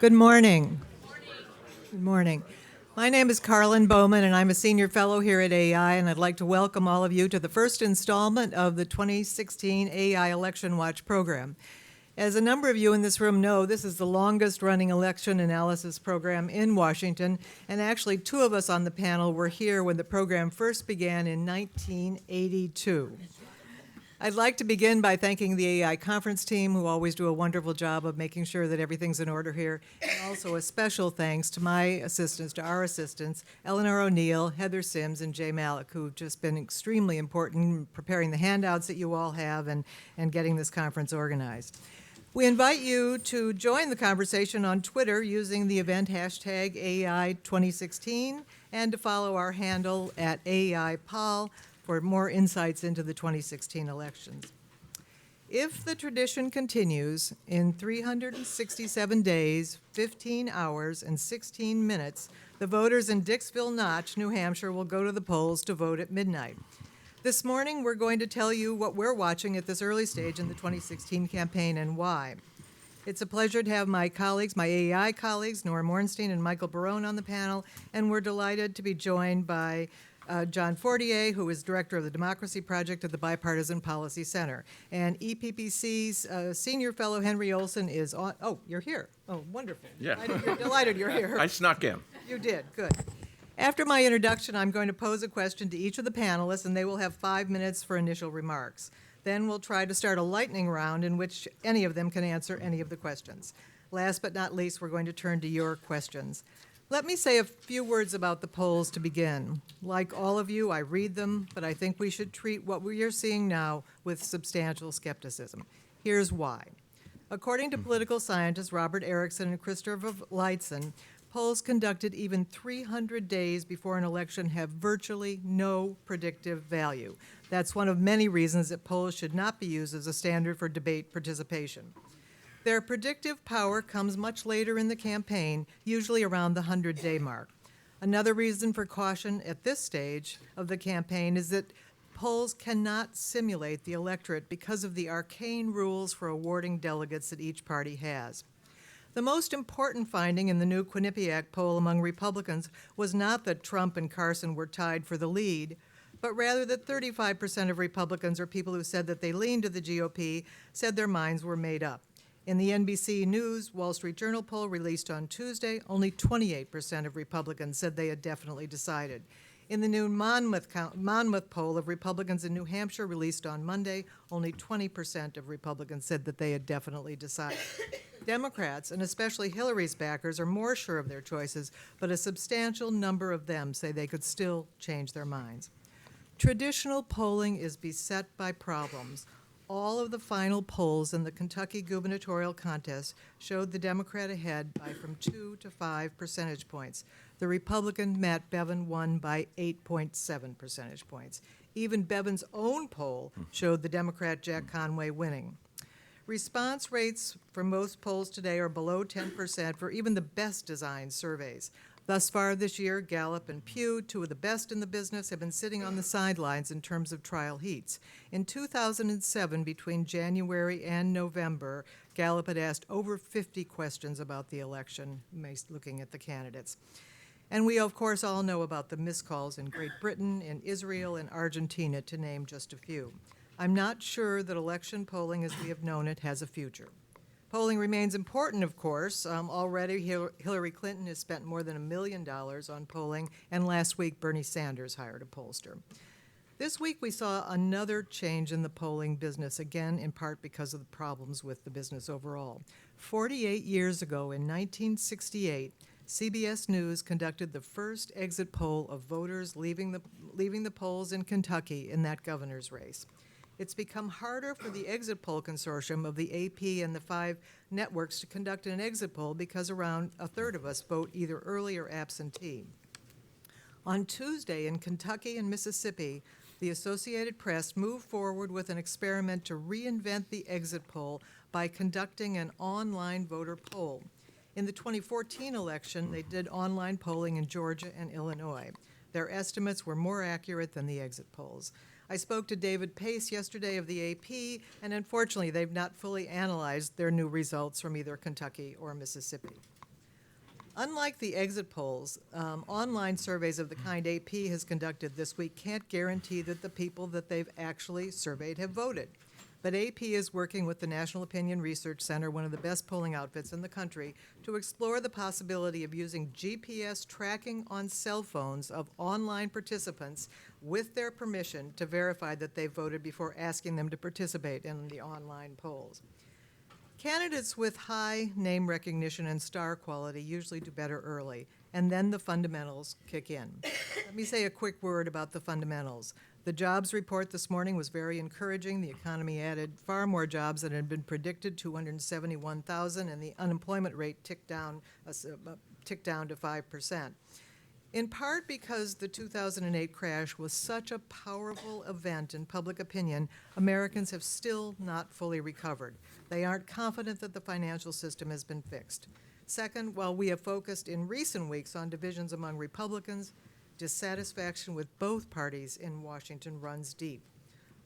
Good morning. Good morning. My name is Carlin Bowman, and I'm a senior fellow here at AEI, and I'd like to welcome all of you to the first installment of the 2016 AEI Election Watch program. As a number of you in this room know, this is the longest-running election analysis program in Washington, and actually two of us on the panel were here when the program first began in 1982. I'd like to begin by thanking the AEI conference team, who always do a wonderful job of making sure that everything's in order here, and also a special thanks to my assistants, to our assistants, Eleanor O'Neill, Heather Sims, and Jay Malik, who've just been extremely important in preparing the handouts that you all have and getting this conference organized. We invite you to join the conversation on Twitter using the event hashtag AEI 2016 and to follow our handle at AEIPOL for more insights into the 2016 elections. If the tradition continues, in 367 days, 15 hours, and 16 minutes, the voters in Dixville Notch, New Hampshire, will go to the polls to vote at midnight. This morning, we're going to tell you what we're watching at this early stage in the 2016 campaign and why. It's a pleasure to have my colleagues, my AEI colleagues, Nora Mornstein and Michael Barone on the panel, and we're delighted to be joined by John Fortier, who is director of the Democracy Project at the Bipartisan Policy Center. And EPPC's senior fellow Henry Olson is on. Oh, you're here. Oh, wonderful. Yeah. I'm delighted you're here. I snuck in. You did. Good. After my introduction, I'm going to pose a question to each of the panelists, and they will have 5 minutes for initial remarks. Then we'll try to start a lightning round in which any of them can answer any of the questions. Last but not least, we're going to turn to your questions. Let me say a few words about the polls to begin. Like all of you, I read them, but I think we should treat what we are seeing now with substantial skepticism. Here's why. According to political scientists Robert Erickson and Christopher Lightson, polls conducted even 300 days before an election have virtually no predictive value. That's one of many reasons that polls should not be used as a standard for debate participation. Their predictive power comes much later in the campaign, usually around the 100-day mark. Another reason for caution at this stage of the campaign is that polls cannot simulate the electorate because of the arcane rules for awarding delegates that each party has. The most important finding in the new Quinnipiac poll among Republicans was not that Trump and Carson were tied for the lead, but rather that 35% of Republicans, or people who said that they leaned to the GOP, said their minds were made up. In the NBC News Wall Street Journal poll released on Tuesday, only 28% of Republicans said they had definitely decided. In the new Monmouth poll of Republicans in New Hampshire released on Monday, only 20% of Republicans said that they had definitely decided. Democrats, and especially Hillary's backers, are more sure of their choices, but a substantial number of them say they could still change their minds. Traditional polling is beset by problems. All of the final polls in the Kentucky gubernatorial contest showed the Democrat ahead by from 2 to 5 percentage points. The Republican Matt Bevin won by 8.7 percentage points. Even Bevin's own poll showed the Democrat Jack Conway winning. Response rates for most polls today are below 10% for even the best designed surveys. Thus far this year, Gallup and Pew, two of the best in the business, have been sitting on the sidelines in terms of trial heats. In 2007, between January and November, Gallup had asked over 50 questions about the election, looking at the candidates. And we, of course, all know about the miscalls in Great Britain, in Israel, and Argentina, to name just a few. I'm not sure that election polling as we have known it has a future. Polling remains important, of course. Already, Hillary Clinton has spent more than $1 million on polling, and last week, Bernie Sanders hired a pollster. This week, we saw another change in the polling business, again, in part because of the problems with the business overall. 48 years ago, in 1968, CBS News conducted the first exit poll of voters leaving the polls in Kentucky in that governor's race. It's become harder for the exit poll consortium of the AP and the 5 networks to conduct an exit poll because around a third of us vote either early or absentee. On Tuesday in Kentucky and Mississippi, the Associated Press moved forward with an experiment to reinvent the exit poll by conducting an online voter poll. In the 2014 election, they did online polling in Georgia and Illinois. Their estimates were more accurate than the exit polls. I spoke to David Pace yesterday of the AP, and unfortunately, they've not fully analyzed their new results from either Kentucky or Mississippi. Unlike the exit polls, online surveys of the kind AP has conducted this week can't guarantee that the people that they've actually surveyed have voted. But AP is working with the National Opinion Research Center, one of the best polling outfits in the country, to explore the possibility of using GPS tracking on cell phones of online participants with their permission to verify that they voted before asking them to participate in the online polls. Candidates with high name recognition and star quality usually do better early, and then the fundamentals kick in. Let me say a quick word about the fundamentals. The jobs report this morning was very encouraging. The economy added far more jobs than had been predicted, 271,000, and the unemployment rate ticked down to 5%. In part because the 2008 crash was such a powerful event in public opinion, Americans have still not fully recovered. They aren't confident that the financial system has been fixed. Second, while we have focused in recent weeks on divisions among Republicans, dissatisfaction with both parties in Washington runs deep.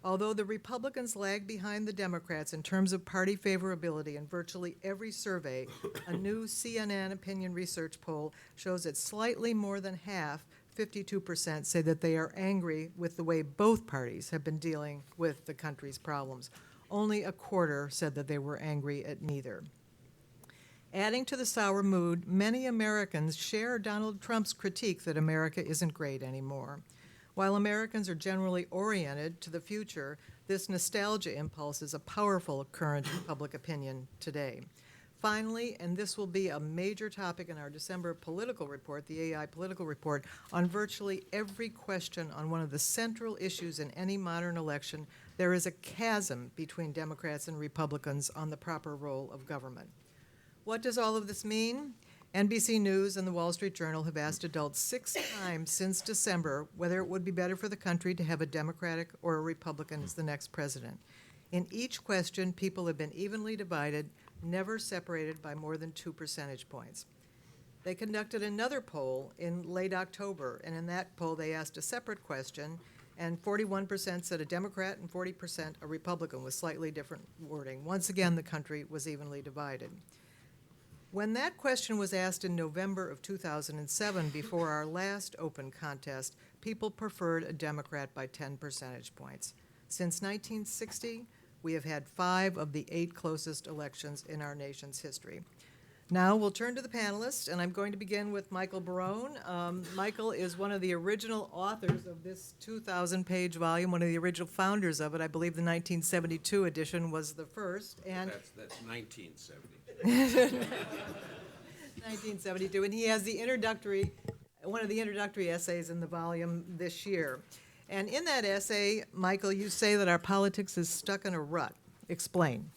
Although the Republicans lag behind the Democrats in terms of party favorability in virtually every survey, a new CNN opinion research poll shows that slightly more than half, 52%, say that they are angry with the way both parties have been dealing with the country's problems. Only a quarter said that they were angry at neither. Adding to the sour mood, many Americans share Donald Trump's critique that America isn't great anymore. While Americans are generally oriented to the future, this nostalgia impulse is a powerful current in public opinion today. Finally, and this will be a major topic in our December political report, the AEI political report, on virtually every question on one of the central issues in any modern election, there is a chasm between Democrats and Republicans on the proper role of government. What does all of this mean? NBC News and the Wall Street Journal have asked adults 6 times since December whether it would be better for the country to have a Democratic or a Republican as the next president. In each question, people have been evenly divided, never separated by more than 2 percentage points. They conducted another poll in late October, and in that poll they asked a separate question, and 41% said a Democrat and 40% a Republican with slightly different wording. Once again, the country was evenly divided. When that question was asked in November of 2007, before our last open contest, people preferred a Democrat by 10 percentage points. Since 1960, we have had 5 of the 8 closest elections in our nation's history. Now we'll turn to the panelists, and I'm going to begin with Michael Barone. Michael is one of the original authors of this 2,000-page volume, one of the original founders of it. I believe the 1972 edition was the first. And that's 1970. 1972, and he has one of the introductory essays in the volume this year. And in that essay, Michael, you say that our politics is stuck in a rut. Explain.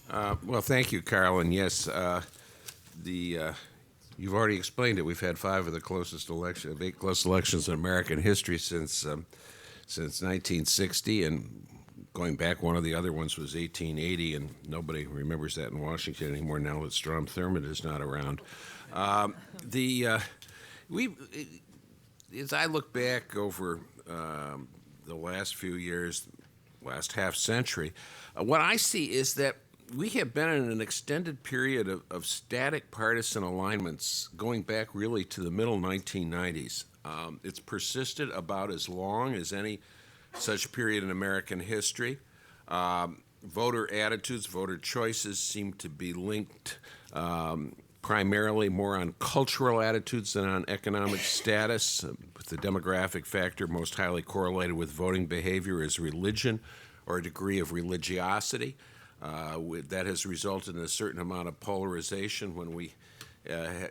Well, thank you, Carl. And yes, you've already explained it. We've had 5 of the closest 8 close elections in American history since 1960, and going back, one of the other ones was 1880, and nobody remembers that in Washington anymore now that Strom Thurmond is not around. As I look back over the last few years, last half century, what I see is that we have been in an extended period of static partisan alignments going back really to the middle 1990s. It's persisted about as long as any such period in American history. Voter attitudes, voter choices seem to be linked primarily more on cultural attitudes than on economic status. With the demographic factor most highly correlated with voting behavior is religion or a degree of religiosity. That has resulted in a certain amount of polarization when we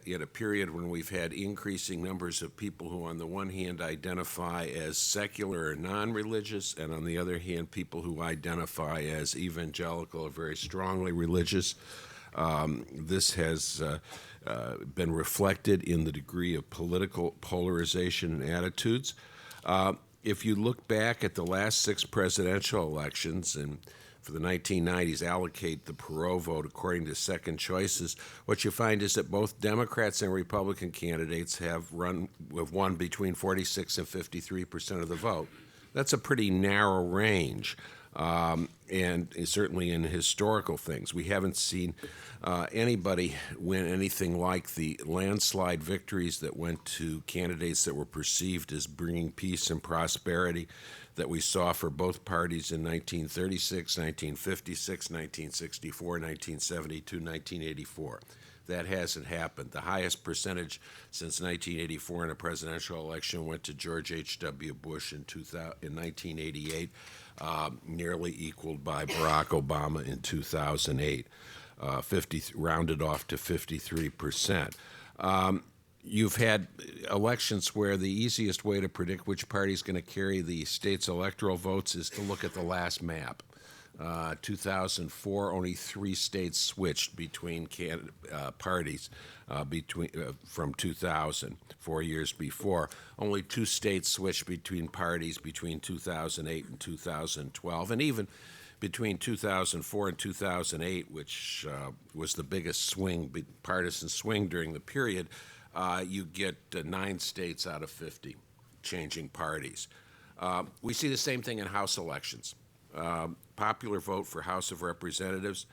in a period when we've had increasing numbers of people who on the one hand identify as secular or non-religious, and on the other hand people who identify as evangelical or very strongly religious. This has been reflected in the degree of political polarization and attitudes. If you look back at the last 6 presidential elections, and for the 1990s allocate the Perot vote according to second choices, what you find is that both Democrats and Republican candidates have won between 46 and 53% of the vote. That's a pretty narrow range. and certainly in historical things. We haven't seen anybody win anything like the landslide victories that went to candidates that were perceived as bringing peace and prosperity that we saw for both parties in 1936, 1956, 1964, 1972, 1984. That hasn't happened. The highest percentage since 1984 in a presidential election went to George H.W. Bush in 1988, nearly equaled by Barack Obama in 2008, rounded off to 53%. You've had elections where the easiest way to predict which party is going to carry the state's electoral votes is to look at the last map. 2004, only 3 states switched between parties from 2000, 4 years before. Only 2 states switched between parties between 2008 and 2012, and even between 2004 and 2008, which was the biggest partisan swing during the period, you get 9 states out of 50 changing parties. We see the same thing in House elections. Popular vote for House of Representatives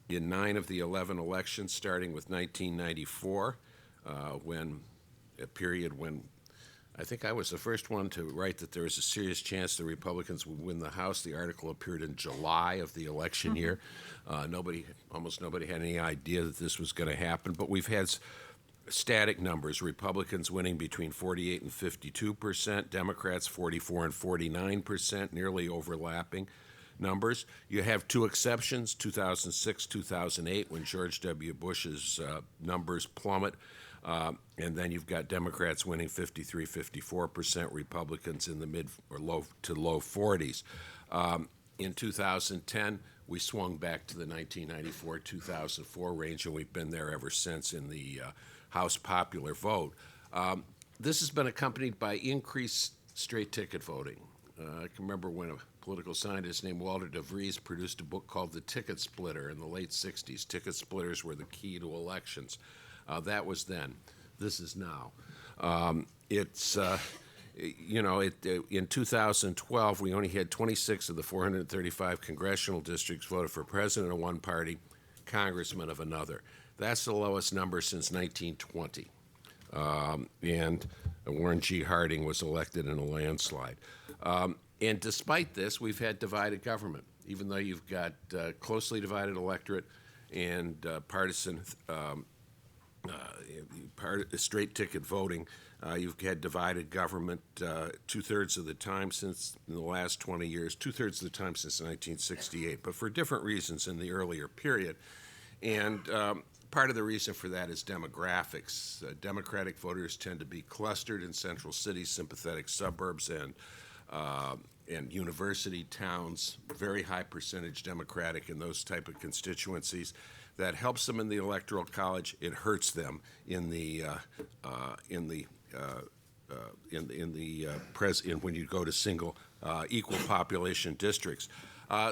in 9 of the 11 elections, starting with 1994, when I think I was the first one to write that there was a serious chance the Republicans would win the House. The article appeared in July of the election year. Almost nobody had any idea that this was going to happen, but we've had static numbers, Republicans winning between 48 and 52%, Democrats 44 and 49%, nearly overlapping numbers. You have 2 exceptions, 2006, 2008, when George W. Bush's numbers plummet, and then you've got Democrats winning 53, 54%, Republicans in the mid or low to low 40s. In 2010, we swung back to the 1994-2004 range, and we've been there ever since in the House popular vote. This has been accompanied by increased straight ticket voting. I can remember when a political scientist named Walter DeVries produced a book called The Ticket Splitter in the late 60s. Ticket splitters were the key to elections. That was then. This is now. In 2012, we only had 26 of the 435 congressional districts voted for president of one party, congressman of another. That's the lowest number since 1920. And Warren G. Harding was elected in a landslide. And despite this, we've had divided government. Even though you've got closely divided electorate and partisan straight ticket voting, you've had divided government 2/3 of the time since in the last 20 years, 2/3 of the time since 1968, but for different reasons in the earlier period. And part of the reason for that is demographics. Democratic voters tend to be clustered in central cities, sympathetic suburbs, and university towns, very high percentage Democratic in those type of constituencies. That helps them in the Electoral College. It hurts them when you go to single equal population districts.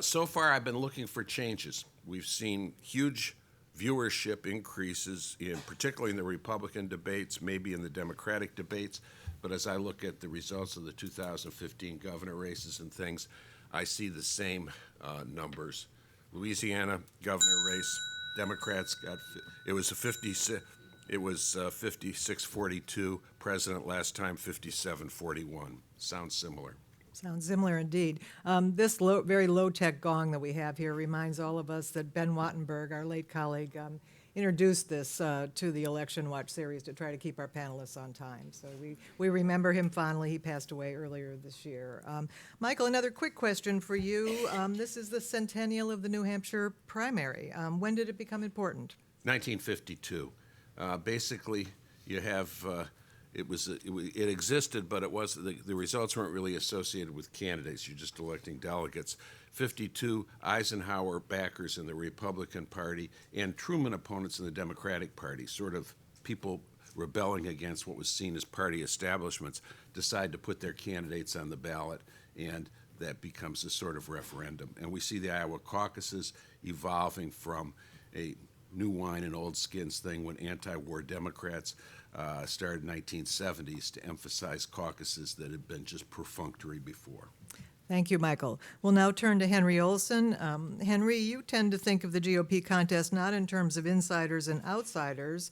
So far, I've been looking for changes. We've seen huge viewership increases, particularly in the Republican debates, maybe in the Democratic debates. But as I look at the results of the 2015 governor races and things, I see the same numbers. Louisiana governor race, Democrats got it was 56-42. President last time 57-41. Sounds similar. Sounds similar indeed. This very low-tech gong that we have here reminds all of us that Ben Wattenberg, our late colleague, introduced this to the Election Watch series to try to keep our panelists on time. So we remember him fondly. He passed away earlier this year. Michael, another quick question for you. This is the centennial of the New Hampshire primary. When did it become important? 1952. Basically, you have it existed, but the results weren't really associated with candidates. You're just electing delegates. 52 Eisenhower backers in the Republican Party and Truman opponents in the Democratic Party, sort of people rebelling against what was seen as party establishments, decide to put their candidates on the ballot, and that becomes a sort of referendum. And we see the Iowa caucuses evolving from a new wine and old skins thing when anti-war Democrats started in the 1970s to emphasize caucuses that had been just perfunctory before. Thank you, Michael. We'll now turn to Henry Olson. Henry, you tend to think of the GOP contest not in terms of insiders and outsiders,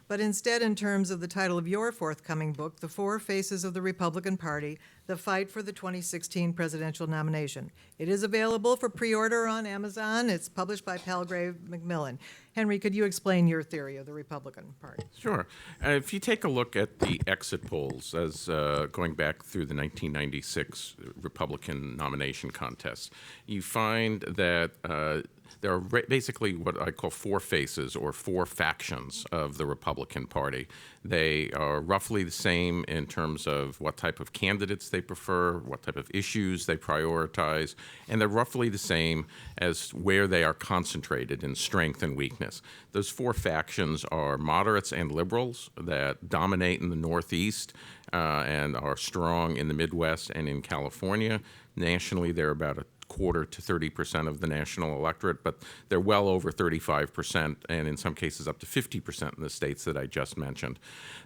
but instead in terms of the title of your forthcoming book, The Four Faces of the Republican Party, The Fight for the 2016 Presidential Nomination. It is available for pre-order on Amazon. It's published by Palgrave Macmillan. Henry, could you explain your theory of the Republican Party? Sure. If you take a look at the exit polls as going back through the 1996 Republican nomination contest, you find that there are basically what I call four faces or four factions of the Republican Party. They are roughly the same in terms of what type of candidates they prefer, what type of issues they prioritize, and they're roughly the same as where they are concentrated in strength and weakness. Those four factions are moderates and liberals that dominate in the Northeast and are strong in the Midwest and in California. Nationally, they're about a quarter to 30% of the national electorate, but they're well over 35%, and in some cases up to 50% in the states that I just mentioned.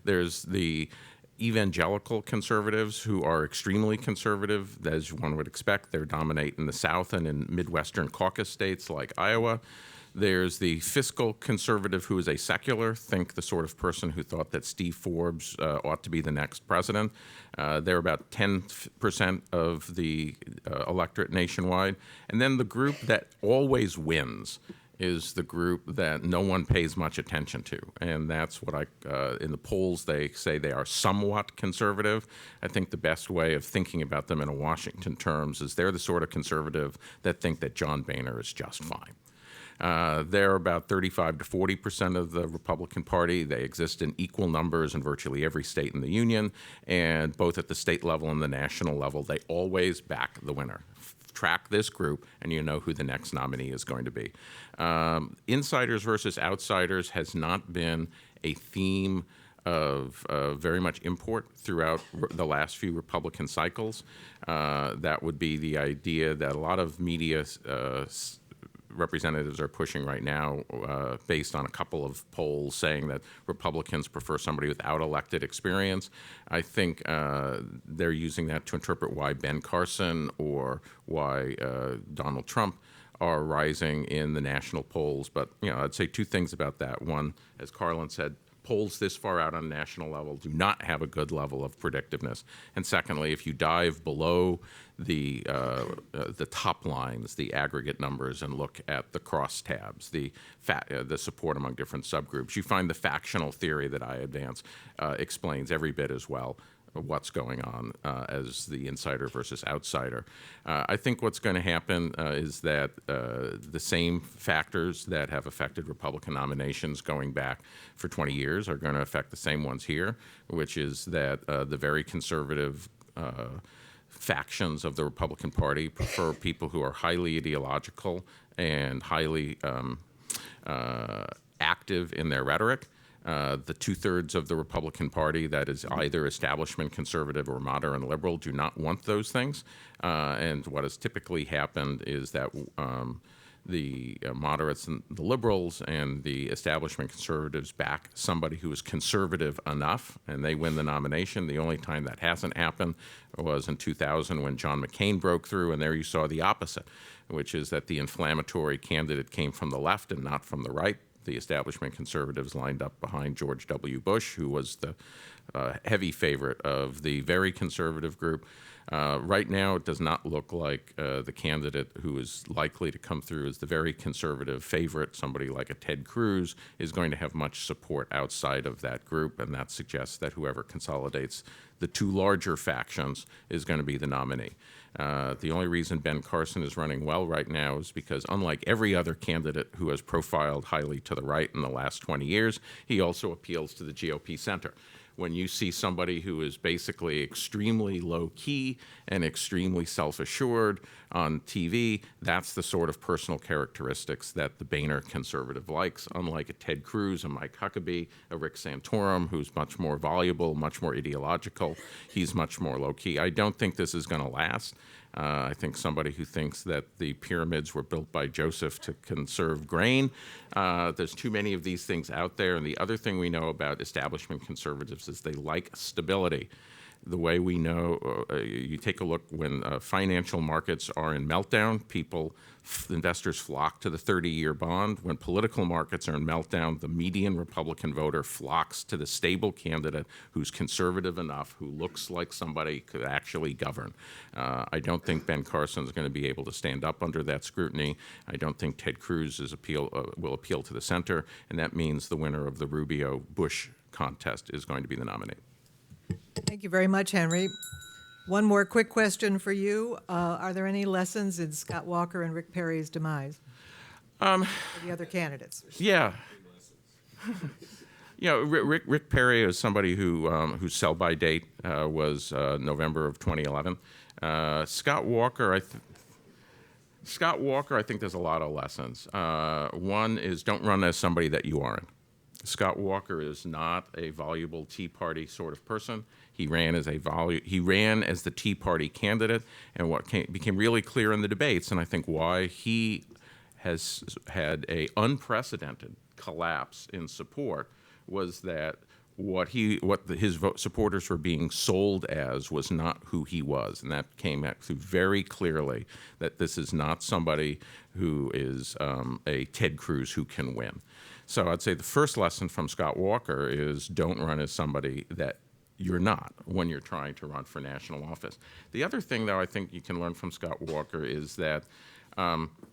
There's the evangelical conservatives who are extremely conservative, as one would expect. They dominate in the South and in Midwestern caucus states like Iowa. There's the fiscal conservative who is a secular, think the sort of person who thought that Steve Forbes ought to be the next president. They're about 10% of the electorate nationwide. And then the group that always wins is the group that no one pays much attention to. And that's what in the polls, they say they are somewhat conservative. I think the best way of thinking about them in a Washington terms is they're the sort of conservative that think that John Boehner is just fine. They're about 35 to 40% of the Republican Party. They exist in equal numbers in virtually every state in the union, and both at the state level and the national level, they always back the winner. Track this group, and you know who the next nominee is going to be. Insiders versus outsiders has not been a theme of very much import throughout the last few Republican cycles. That would be the idea that a lot of media representatives are pushing right now based on a couple of polls saying that Republicans prefer somebody without elected experience. I think they're using that to interpret why Ben Carson or why Donald Trump are rising in the national polls. But I'd say two things about that. One, as Carlin said, polls this far out on a national level do not have a good level of predictiveness. And secondly, if you dive below the top lines, the aggregate numbers, and look at the crosstabs, the support among different subgroups, you find the factional theory that I advance explains every bit as well what's going on as the insider versus outsider. I think what's going to happen is that the same factors that have affected Republican nominations going back for 20 years are going to affect the same ones here, which is that the very conservative factions of the Republican Party prefer people who are highly ideological and highly active in their rhetoric. The two-thirds of the Republican Party that is either establishment conservative or moderate and liberal do not want those things. And what has typically happened is that the moderates and the liberals and the establishment conservatives back somebody who is conservative enough, and they win the nomination. The only time that hasn't happened was in 2000 when John McCain broke through, and there you saw the opposite, which is that the inflammatory candidate came from the left and not from the right. The establishment conservatives lined up behind George W. Bush, who was the heavy favorite of the very conservative group. Right now, it does not look like the candidate who is likely to come through as the very conservative favorite, somebody like a Ted Cruz, is going to have much support outside of that group, and that suggests that whoever consolidates the two larger factions is going to be the nominee. The only reason Ben Carson is running well right now is because, unlike every other candidate who has profiled highly to the right in the last 20 years, he also appeals to the GOP center. When you see somebody who is basically extremely low-key and extremely self-assured on TV, that's the sort of personal characteristics that the Boehner conservative likes, unlike a Ted Cruz, a Mike Huckabee, a Rick Santorum, who's much more voluble, much more ideological. He's much more low-key. I don't think this is going to last. I think somebody who thinks that the pyramids were built by Joseph to conserve grain, there's too many of these things out there. And the other thing we know about establishment conservatives is they like stability. the way we know, you take a look when financial markets are in meltdown, investors flock to the 30-year bond. When political markets are in meltdown, the median Republican voter flocks to the stable candidate who's conservative enough, who looks like somebody could actually govern. I don't think Ben Carson is going to be able to stand up under that scrutiny. I don't think Ted Cruz's will appeal to the center, and that means the winner of the Rubio-Bush contest is going to be the nominee. Thank you very much, Henry. One more quick question for you. Are there any lessons in Scott Walker and Rick Perry's demise? For the other candidates. Yeah. Rick Perry is somebody whose sell-by date was November of 2011. Scott Walker, I think there's a lot of lessons. One is don't run as somebody that you aren't. Scott Walker is not a voluble Tea Party sort of person. He ran as the Tea Party candidate, and what became really clear in the debates, and I think why he has had a unprecedented collapse in support, was that what his supporters were being sold as was not who he was, and that came out through very clearly that this is not somebody who is a Ted Cruz who can win. So I'd say the first lesson from Scott Walker is don't run as somebody that you're not when you're trying to run for national office. The other thing, though, I think you can learn from Scott Walker is that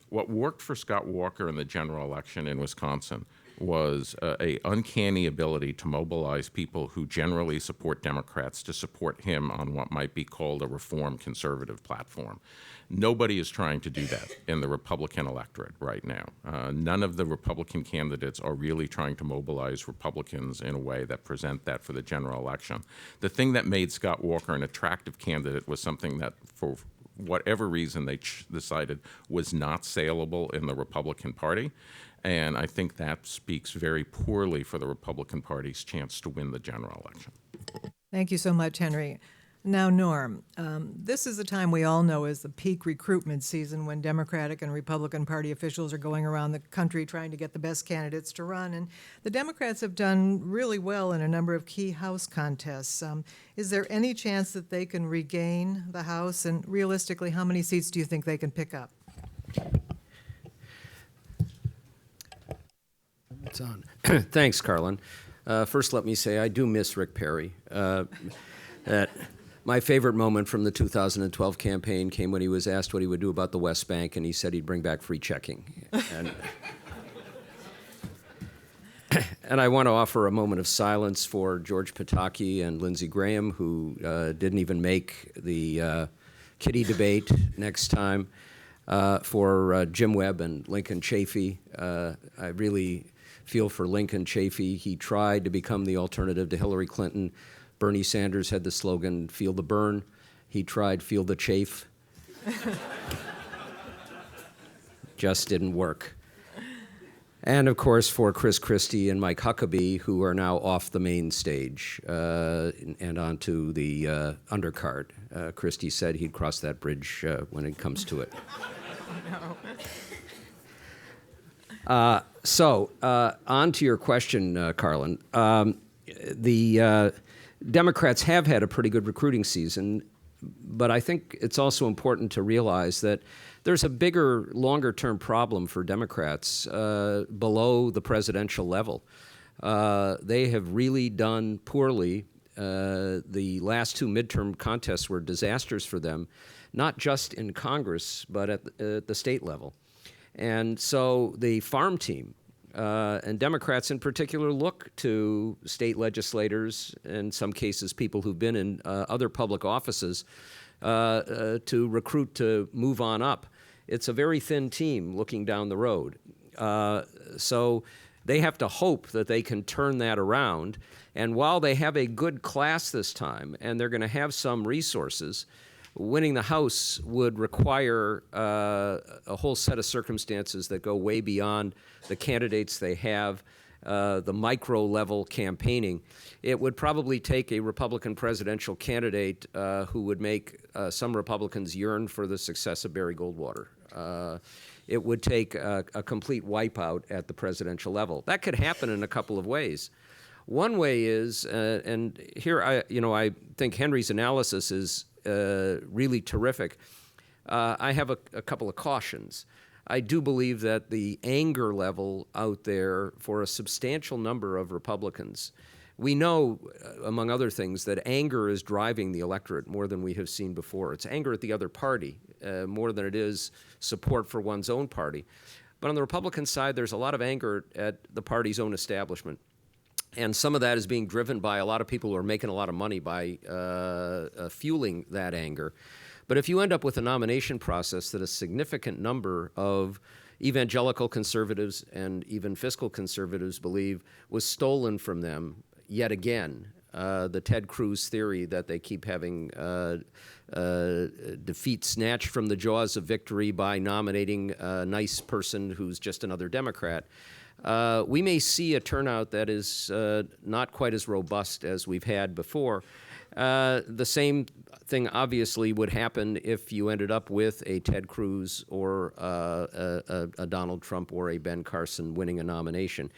what worked for Scott Walker in the general election in Wisconsin was a uncanny ability to mobilize people who generally support Democrats to support him on what might be called a reform conservative platform. Nobody is trying to do that in the Republican electorate right now. None of the Republican candidates are really trying to mobilize Republicans in a way that present that for the general election. The thing that made Scott Walker an attractive candidate was something that, for whatever reason, they decided was not saleable in the Republican Party. And I think that speaks very poorly for the Republican Party's chance to win the general election. Thank you so much, Henry. Now, Norm, this is a time we all know is the peak recruitment season when Democratic and Republican Party officials are going around the country trying to get the best candidates to run. And the Democrats have done really well in a number of key House contests. Is there any chance that they can regain the House? And realistically, how many seats do you think they can pick up? It's on. Thanks, Carlin. First, let me say I do miss Rick Perry. My favorite moment from the 2012 campaign came when he was asked what he would do about the West Bank, and he said he'd bring back free checking. And I want to offer a moment of silence for George Pataki and Lindsey Graham, who didn't even make the kitty debate next time, for Jim Webb and Lincoln Chafee. I really feel for Lincoln Chafee. He tried to become the alternative to Hillary Clinton. Bernie Sanders had the slogan, "Feel the burn." He tried, "Feel the chafe." Just didn't work. And, of course, for Chris Christie and Mike Huckabee, who are now off the main stage and onto the undercard. Christie said he'd cross that bridge when it comes to it. So, on to your question, Carlin. The Democrats have had a pretty good recruiting season, but I think it's also important to realize that there's a bigger, longer-term problem for Democrats below the presidential level. They have really done poorly. The last two midterm contests were disasters for them, not just in Congress, but at the state level. And so the farm team, and Democrats in particular, look to state legislators, in some cases people who've been in other public offices, to recruit to move on up. It's a very thin team looking down the road. So they have to hope that they can turn that around. And while they have a good class this time, and they're going to have some resources, winning the House would require a whole set of circumstances that go way beyond the candidates they have, the micro-level campaigning. It would probably take a Republican presidential candidate who would make some Republicans yearn for the success of Barry Goldwater. It would take a complete wipeout at the presidential level. That could happen in a couple of ways. One way is, and here I think Henry's analysis is really terrific. I have a couple of cautions. I do believe that the anger level out there for a substantial number of Republicans, we know, among other things, that anger is driving the electorate more than we have seen before. It's anger at the other party more than it is support for one's own party. But on the Republican side, there's a lot of anger at the party's own establishment. And some of that is being driven by a lot of people who are making a lot of money by fueling that anger. But if you end up with a nomination process that a significant number of evangelical conservatives and even fiscal conservatives believe was stolen from them yet again, the Ted Cruz theory that they keep having defeat snatched from the jaws of victory by nominating a nice person who's just another Democrat, we may see a turnout that is not quite as robust as we've had before. The same thing obviously would happen if you ended up with a Ted Cruz or a Donald Trump or a Ben Carson winning a nomination.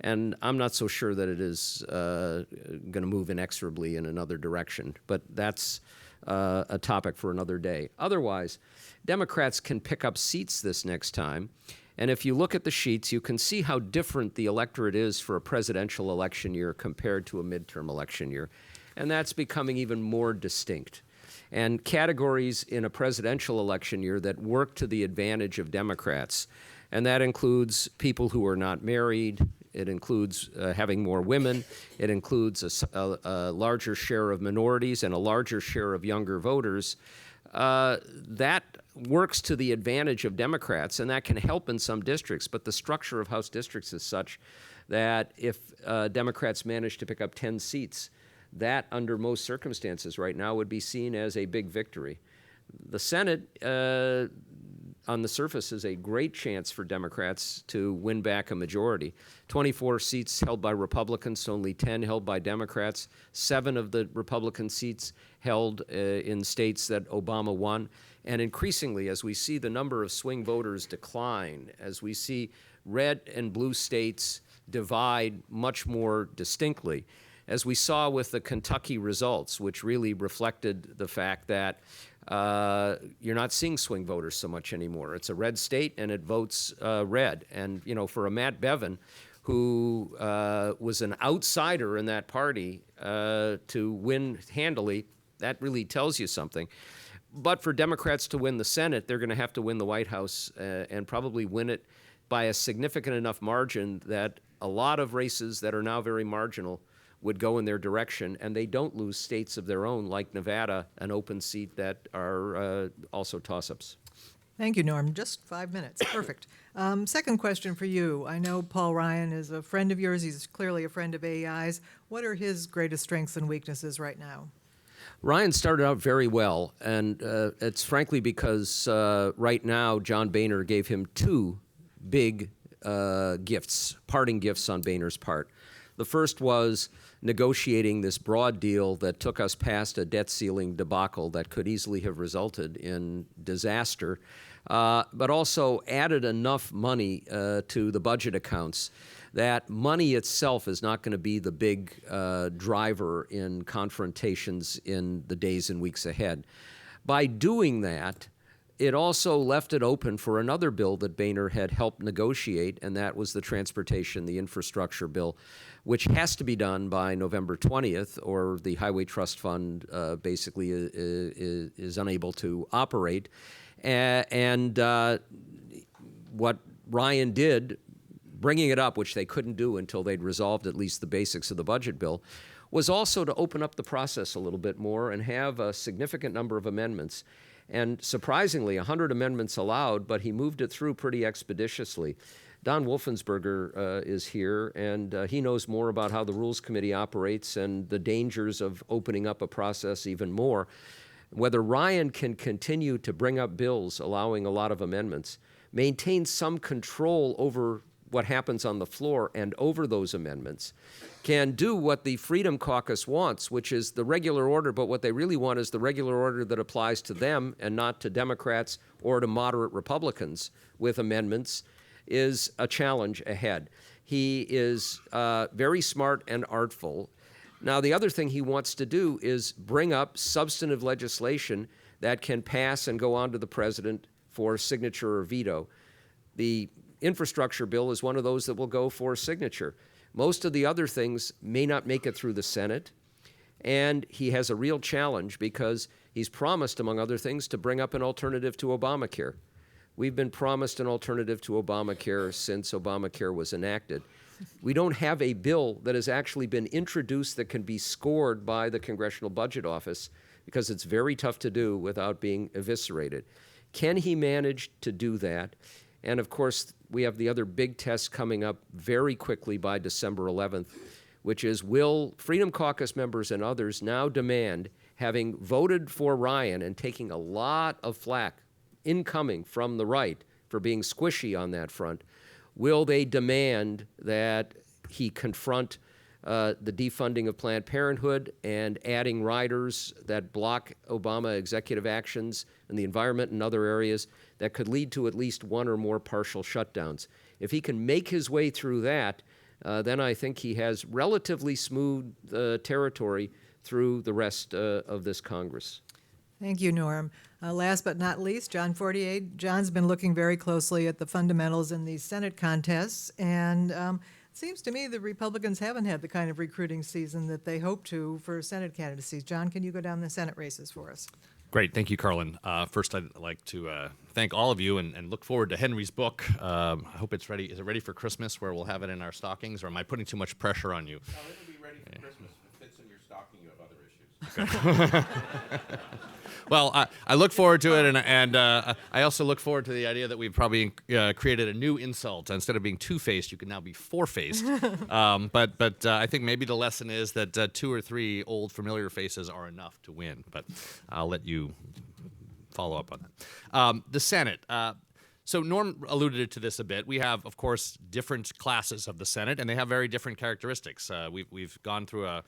And I'm not so sure that it is going to move inexorably in another direction, but that's a topic for another day. Otherwise, Democrats can pick up seats this next time. And if you look at the sheets, you can see how different the electorate is for a presidential election year compared to a midterm election year. And that's becoming even more distinct. And categories in a presidential election year that work to the advantage of Democrats, and that includes people who are not married, it includes having more women, it includes a larger share of minorities and a larger share of younger voters, that works to the advantage of Democrats, and that can help in some districts. But the structure of House districts is such that if Democrats manage to pick up 10 seats, that, under most circumstances right now, would be seen as a big victory. The Senate, on the surface, is a great chance for Democrats to win back a majority. 24 seats held by Republicans, only 10 held by Democrats. 7 of the Republican seats held in states that Obama won. And increasingly, as we see the number of swing voters decline, as we see red and blue states divide much more distinctly, as we saw with the Kentucky results, which really reflected the fact that you're not seeing swing voters so much anymore. It's a red state, and it votes red. And, for a Matt Bevin, who was an outsider in that party, to win handily, that really tells you something. But for Democrats to win the Senate, they're going to have to win the White House and probably win it by a significant enough margin that a lot of races that are now very marginal would go in their direction, and they don't lose states of their own, like Nevada, an open seat, that are also toss-ups. Thank you, Norm. Just 5 minutes. Perfect. Second question for you. I know Paul Ryan is a friend of yours. He's clearly a friend of AEI's. What are his greatest strengths and weaknesses right now? Ryan started out very well, and it's frankly because right now John Boehner gave him 2 big gifts, parting gifts on Boehner's part. The first was negotiating this broad deal that took us past a debt ceiling debacle that could easily have resulted in disaster, but also added enough money to the budget accounts that money itself is not going to be the big driver in confrontations in the days and weeks ahead. By doing that, it also left it open for another bill that Boehner had helped negotiate, and that was the the infrastructure bill, which has to be done by November 20th, or the Highway Trust Fund basically is unable to operate. And what Ryan did, bringing it up, which they couldn't do until they'd resolved at least the basics of the budget bill, was also to open up the process a little bit more and have a significant number of amendments. And surprisingly, 100 amendments allowed, but he moved it through pretty expeditiously. Don Wolfensberger is here, and he knows more about how the Rules Committee operates and the dangers of opening up a process even more. Whether Ryan can continue to bring up bills allowing a lot of amendments, maintain some control over what happens on the floor and over those amendments, can do what the Freedom Caucus wants, which is the regular order, but what they really want is the regular order that applies to them and not to Democrats or to moderate Republicans with amendments, is a challenge ahead. He is very smart and artful. Now, the other thing he wants to do is bring up substantive legislation that can pass and go on to the president for signature or veto. The infrastructure bill is one of those that will go for signature. Most of the other things may not make it through the Senate, and he has a real challenge because he's promised, among other things, to bring up an alternative to Obamacare. We've been promised an alternative to Obamacare since Obamacare was enacted. We don't have a bill that has actually been introduced that can be scored by the Congressional Budget Office because it's very tough to do without being eviscerated. Can he manage to do that? And of course, we have the other big test coming up very quickly by December 11th, which is, will Freedom Caucus members and others now demand, having voted for Ryan and taking a lot of flack incoming from the right for being squishy on that front, will they demand that he confront the defunding of Planned Parenthood and adding riders that block Obama executive actions in the environment and other areas that could lead to at least one or more partial shutdowns? If he can make his way through that, then I think he has relatively smooth territory through the rest of this Congress. Thank you, Norm. Last but not least, John Fortier. John's been looking very closely at the fundamentals in these Senate contests, and it seems to me the Republicans haven't had the kind of recruiting season that they hoped to for Senate candidacies. John, can you go down the Senate races for us? Great. Thank you, Carlin. First, I'd like to thank all of you and look forward to Henry's book. I hope it's ready. Is it ready for Christmas, where we'll have it in our stockings, or am I putting too much pressure on you? No, it'll be ready for Christmas. If it fits in your stocking, you have other issues. Well, I look forward to it, and I also look forward to the idea that we've probably created a new insult. Instead of being two-faced, you can now be four-faced. But I think maybe the lesson is that 2 or 3 old familiar faces are enough to win. But I'll let you follow up on that. The Senate. So Norm alluded to this a bit. We have, of course, different classes of the Senate, and they have very different characteristics. We've gone through a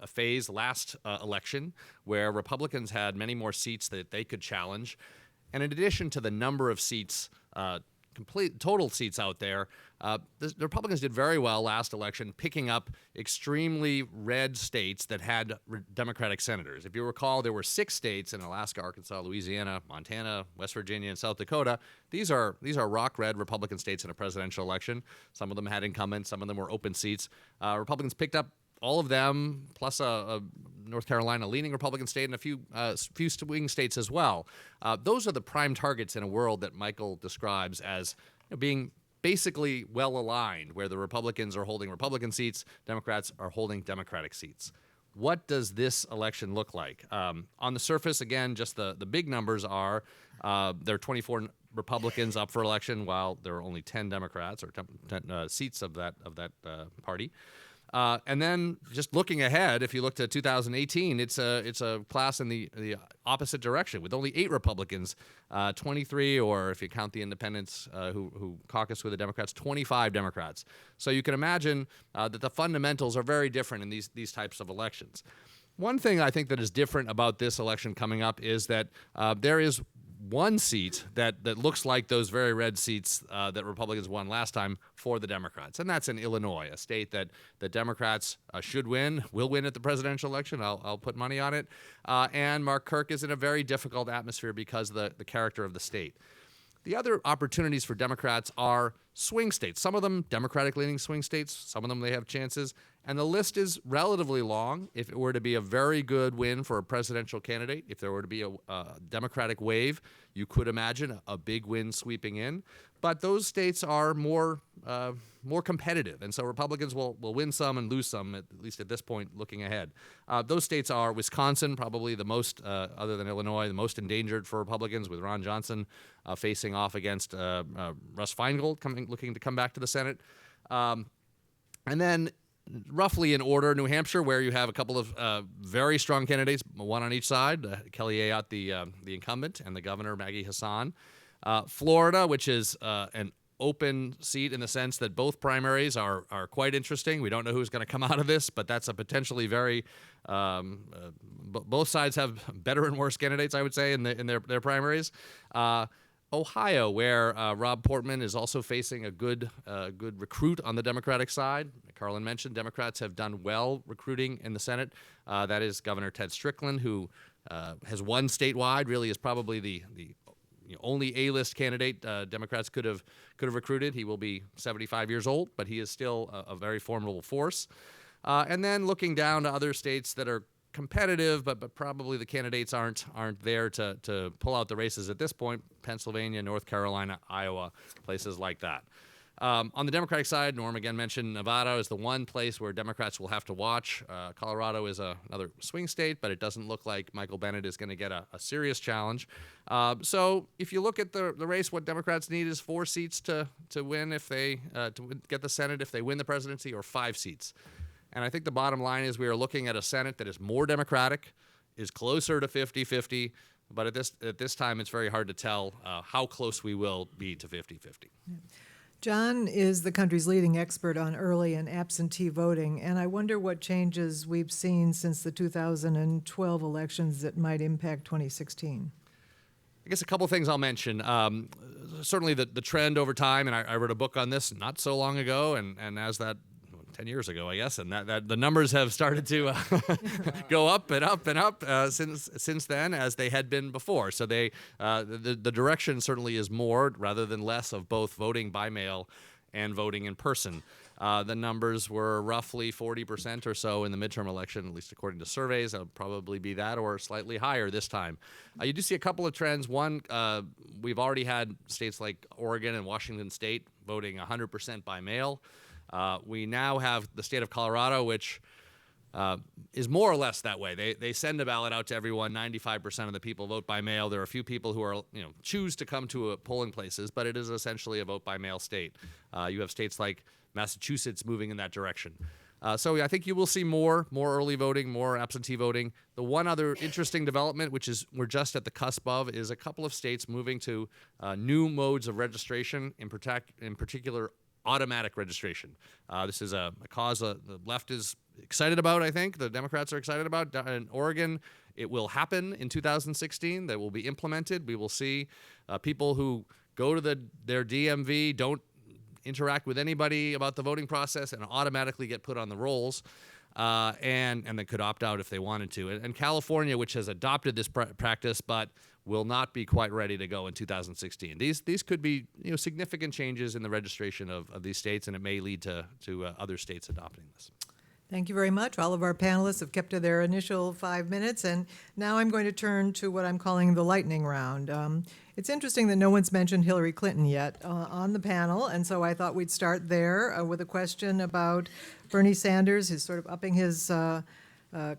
phase last election where Republicans had many more seats that they could challenge. And in addition to the number of seats, total seats out there, the Republicans did very well last election picking up extremely red states that had Democratic senators. If you recall, there were 6 states in Alaska, Arkansas, Louisiana, Montana, West Virginia, and South Dakota. These are rock red Republican states in a presidential election. Some of them had incumbents, some of them were open seats. Republicans picked up all of them, plus a North Carolina leaning Republican state and a few swing states as well. Those are the prime targets in a world that Michael describes as being basically well aligned, where the Republicans are holding Republican seats, Democrats are holding Democratic seats. What does this election look like? On the surface, again, just the big numbers are there are 24 Republicans up for election, while there are only 10 Democrats, or 10 seats of that party. And then just looking ahead, if you look to 2018, it's a class in the opposite direction with only 8 Republicans, 23, or if you count the independents who caucus with the Democrats, 25 Democrats. So you can imagine that the fundamentals are very different in these types of elections. One thing I think that is different about this election coming up is that there is one seat that looks like those very red seats that Republicans won last time for the Democrats, and that's in Illinois, a state that the Democrats will win at the presidential election. I'll put money on it. And Mark Kirk is in a very difficult atmosphere because of the character of the state. The other opportunities for Democrats are swing states. Some of them Democratic-leaning swing states. Some of them they have chances. And the list is relatively long. If it were to be a very good win for a presidential candidate, if there were to be a Democratic wave, you could imagine a big win sweeping in. But those states are more competitive, and so Republicans will win some and lose some, at least at this point, looking ahead. Those states are Wisconsin, probably the most, other than Illinois, the most endangered for Republicans, with Ron Johnson facing off against Russ Feingold, looking to come back to the Senate. And then, roughly in order, New Hampshire, where you have a couple of very strong candidates, one on each side, Kelly Ayotte, the incumbent, and the governor, Maggie Hassan. Florida, which is an open seat in the sense that both primaries are quite interesting. We don't know who's going to come out of this, but that's a potentially very both sides have better and worse candidates, I would say, in their primaries. Ohio, where Rob Portman is also facing a good recruit on the Democratic side. Carlin mentioned Democrats have done well recruiting in the Senate. That is Governor Ted Strickland, who has won statewide. Really, is probably the only A-list candidate Democrats could have recruited. He will be 75 years old, but he is still a very formidable force. And then looking down to other states that are competitive, but probably the candidates aren't there to pull out the races at this point. Pennsylvania, North Carolina, Iowa, places like that. On the Democratic side, Norm again mentioned Nevada is the one place where Democrats will have to watch. Colorado is another swing state, but it doesn't look like Michael Bennet is going to get a serious challenge. So if you look at the race, what Democrats need is 4 seats to win if they get the Senate if they win the presidency, or 5 seats. And I think the bottom line is we are looking at a Senate that is more Democratic, is closer to 50-50, but at this time it's very hard to tell how close we will be to 50-50. John is the country's leading expert on early and absentee voting, and I wonder what changes we've seen since the 2012 elections that might impact 2016. I guess a couple things I'll mention. Certainly the trend over time, and I wrote a book on this not so long ago, and as that 10 years ago, I guess, and that the numbers have started to go up and up and up since then, as they had been before. So the direction certainly is more rather than less of both voting by mail and voting in person. The numbers were roughly 40% or so in the midterm election, at least according to surveys. It'll probably be that or slightly higher this time. You do see a couple of trends. One, we've already had states like Oregon and Washington State voting 100% by mail. We now have the state of Colorado, which is more or less that way. They send a ballot out to everyone. 95% of the people vote by mail. There are a few people who are choose to come to polling places, but it is essentially a vote by mail state. You have states like Massachusetts moving in that direction. So I think you will see more early voting, more absentee voting. The one other interesting development, which is we're just at the cusp of, is a couple of states moving to new modes of registration, in particular automatic registration. This is a cause the left is excited about, I think. The Democrats are excited about. In Oregon, it will happen in 2016. That will be implemented. We will see people who go to their DMV, don't interact with anybody about the voting process, and automatically get put on the rolls. And they could opt out if they wanted to. And California, which has adopted this practice, but will not be quite ready to go in 2016. These could be significant changes in the registration of these states, and it may lead to other states adopting this. Thank you very much. All of our panelists have kept to their initial 5 minutes, and now I'm going to turn to what I'm calling the lightning round. It's interesting that no one's mentioned Hillary Clinton yet on the panel, and so I thought we'd start there with a question about Bernie Sanders, who's sort of upping his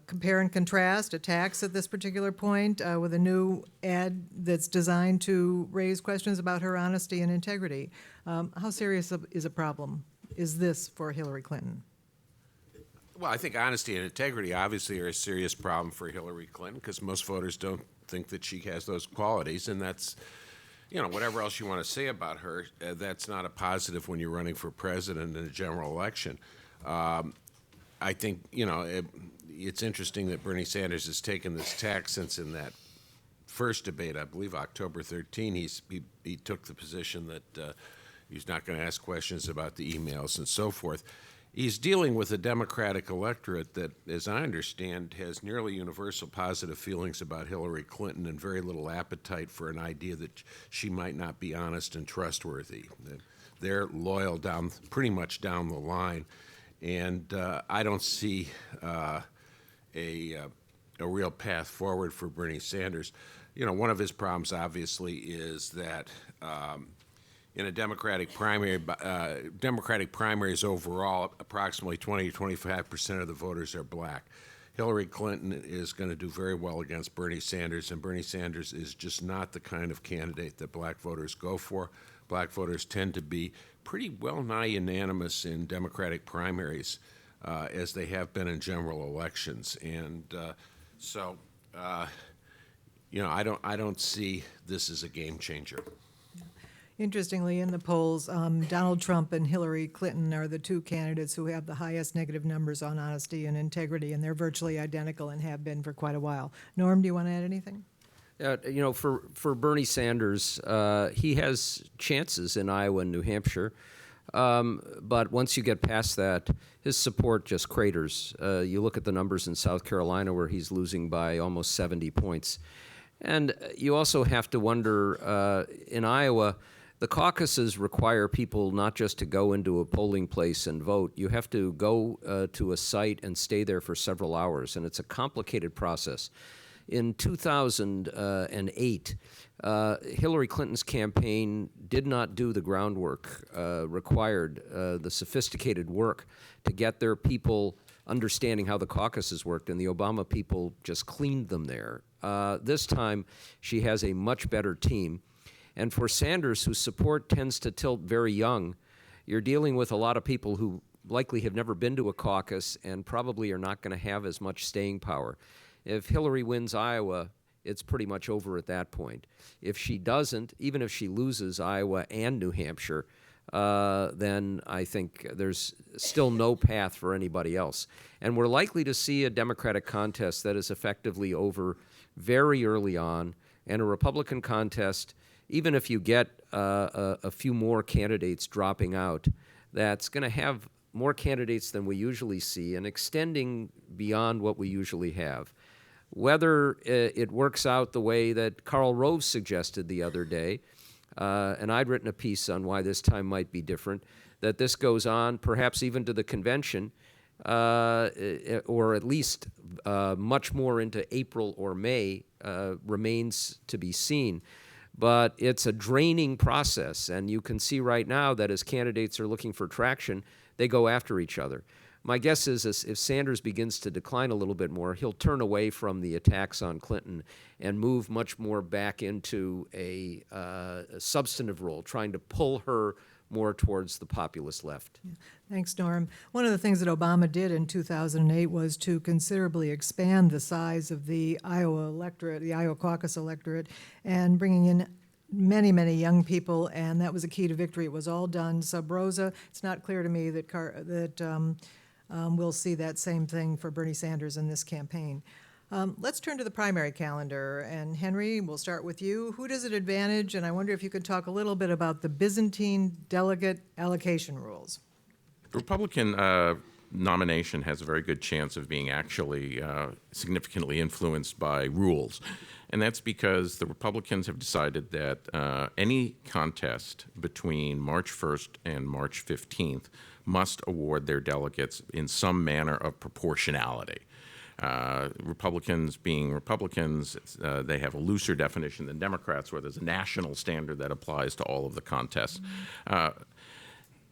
compare and contrast attacks at this particular point with a new ad that's designed to raise questions about her honesty and integrity. How serious is a problem is this for Hillary Clinton? Well, I think honesty and integrity obviously are a serious problem for Hillary Clinton because most voters don't think that she has those qualities, and that's, whatever else you want to say about her, that's not a positive when you're running for president in a general election. I think, it's interesting that Bernie Sanders has taken this tack since in that first debate, I believe October 13, he took the position that he's not going to ask questions about the emails and so forth. He's dealing with a Democratic electorate that, as I understand, has nearly universal positive feelings about Hillary Clinton and very little appetite for an idea that she might not be honest and trustworthy. They're loyal pretty much down the line, and I don't see a real path forward for Bernie Sanders. One of his problems, obviously, is that in a Democratic primary, Democratic primaries overall, approximately 20 to 25% of the voters are black. Hillary Clinton is going to do very well against Bernie Sanders, and Bernie Sanders is just not the kind of candidate that black voters go for. Black voters tend to be pretty well nigh unanimous in Democratic primaries, as they have been in general elections, and I don't see this as a game changer. Interestingly, in the polls, Donald Trump and Hillary Clinton are the two candidates who have the highest negative numbers on honesty and integrity, and they're virtually identical and have been for quite a while. Norm, do you want to add anything? For Bernie Sanders, he has chances in Iowa and New Hampshire, but once you get past that, his support just craters. You look at the numbers in South Carolina where he's losing by almost 70 points. And you also have to wonder, in Iowa, the caucuses require people not just to go into a polling place and vote. You have to go to a site and stay there for several hours, and it's a complicated process. In 2008, Hillary Clinton's campaign did not do the groundwork required, the sophisticated work to get their people understanding how the caucuses worked, and the Obama people just cleaned them there. This time, she has a much better team. And for Sanders, whose support tends to tilt very young, you're dealing with a lot of people who likely have never been to a caucus and probably are not going to have as much staying power. If Hillary wins Iowa, it's pretty much over at that point. If she doesn't, even if she loses Iowa and New Hampshire, then I think there's still no path for anybody else. And we're likely to see a Democratic contest that is effectively over very early on, and a Republican contest, even if you get a few more candidates dropping out, that's going to have more candidates than we usually see and extending beyond what we usually have. Whether it works out the way that Karl Rove suggested the other day, and I'd written a piece on why this time might be different, that this goes on perhaps even to the convention, or at least much more into April or May, remains to be seen. But it's a draining process, and you can see right now that as candidates are looking for traction, they go after each other. My guess is if Sanders begins to decline a little bit more, he'll turn away from the attacks on Clinton and move much more back into a substantive role, trying to pull her more towards the populist left. Thanks, Norm. One of the things that Obama did in 2008 was to considerably expand the size of the Iowa electorate, the Iowa caucus electorate, and bringing in many, many young people, and that was a key to victory. It was all done sub rosa. It's not clear to me that we'll see that same thing for Bernie Sanders in this campaign. Let's turn to the primary calendar, and Henry, we'll start with you. Who does it advantage? And I wonder if you could talk a little bit about the Byzantine delegate allocation rules. The Republican nomination has a very good chance of being actually significantly influenced by rules. And that's because the Republicans have decided that any contest between March 1st and March 15th must award their delegates in some manner of proportionality. Republicans being Republicans, they have a looser definition than Democrats, where there's a national standard that applies to all of the contests.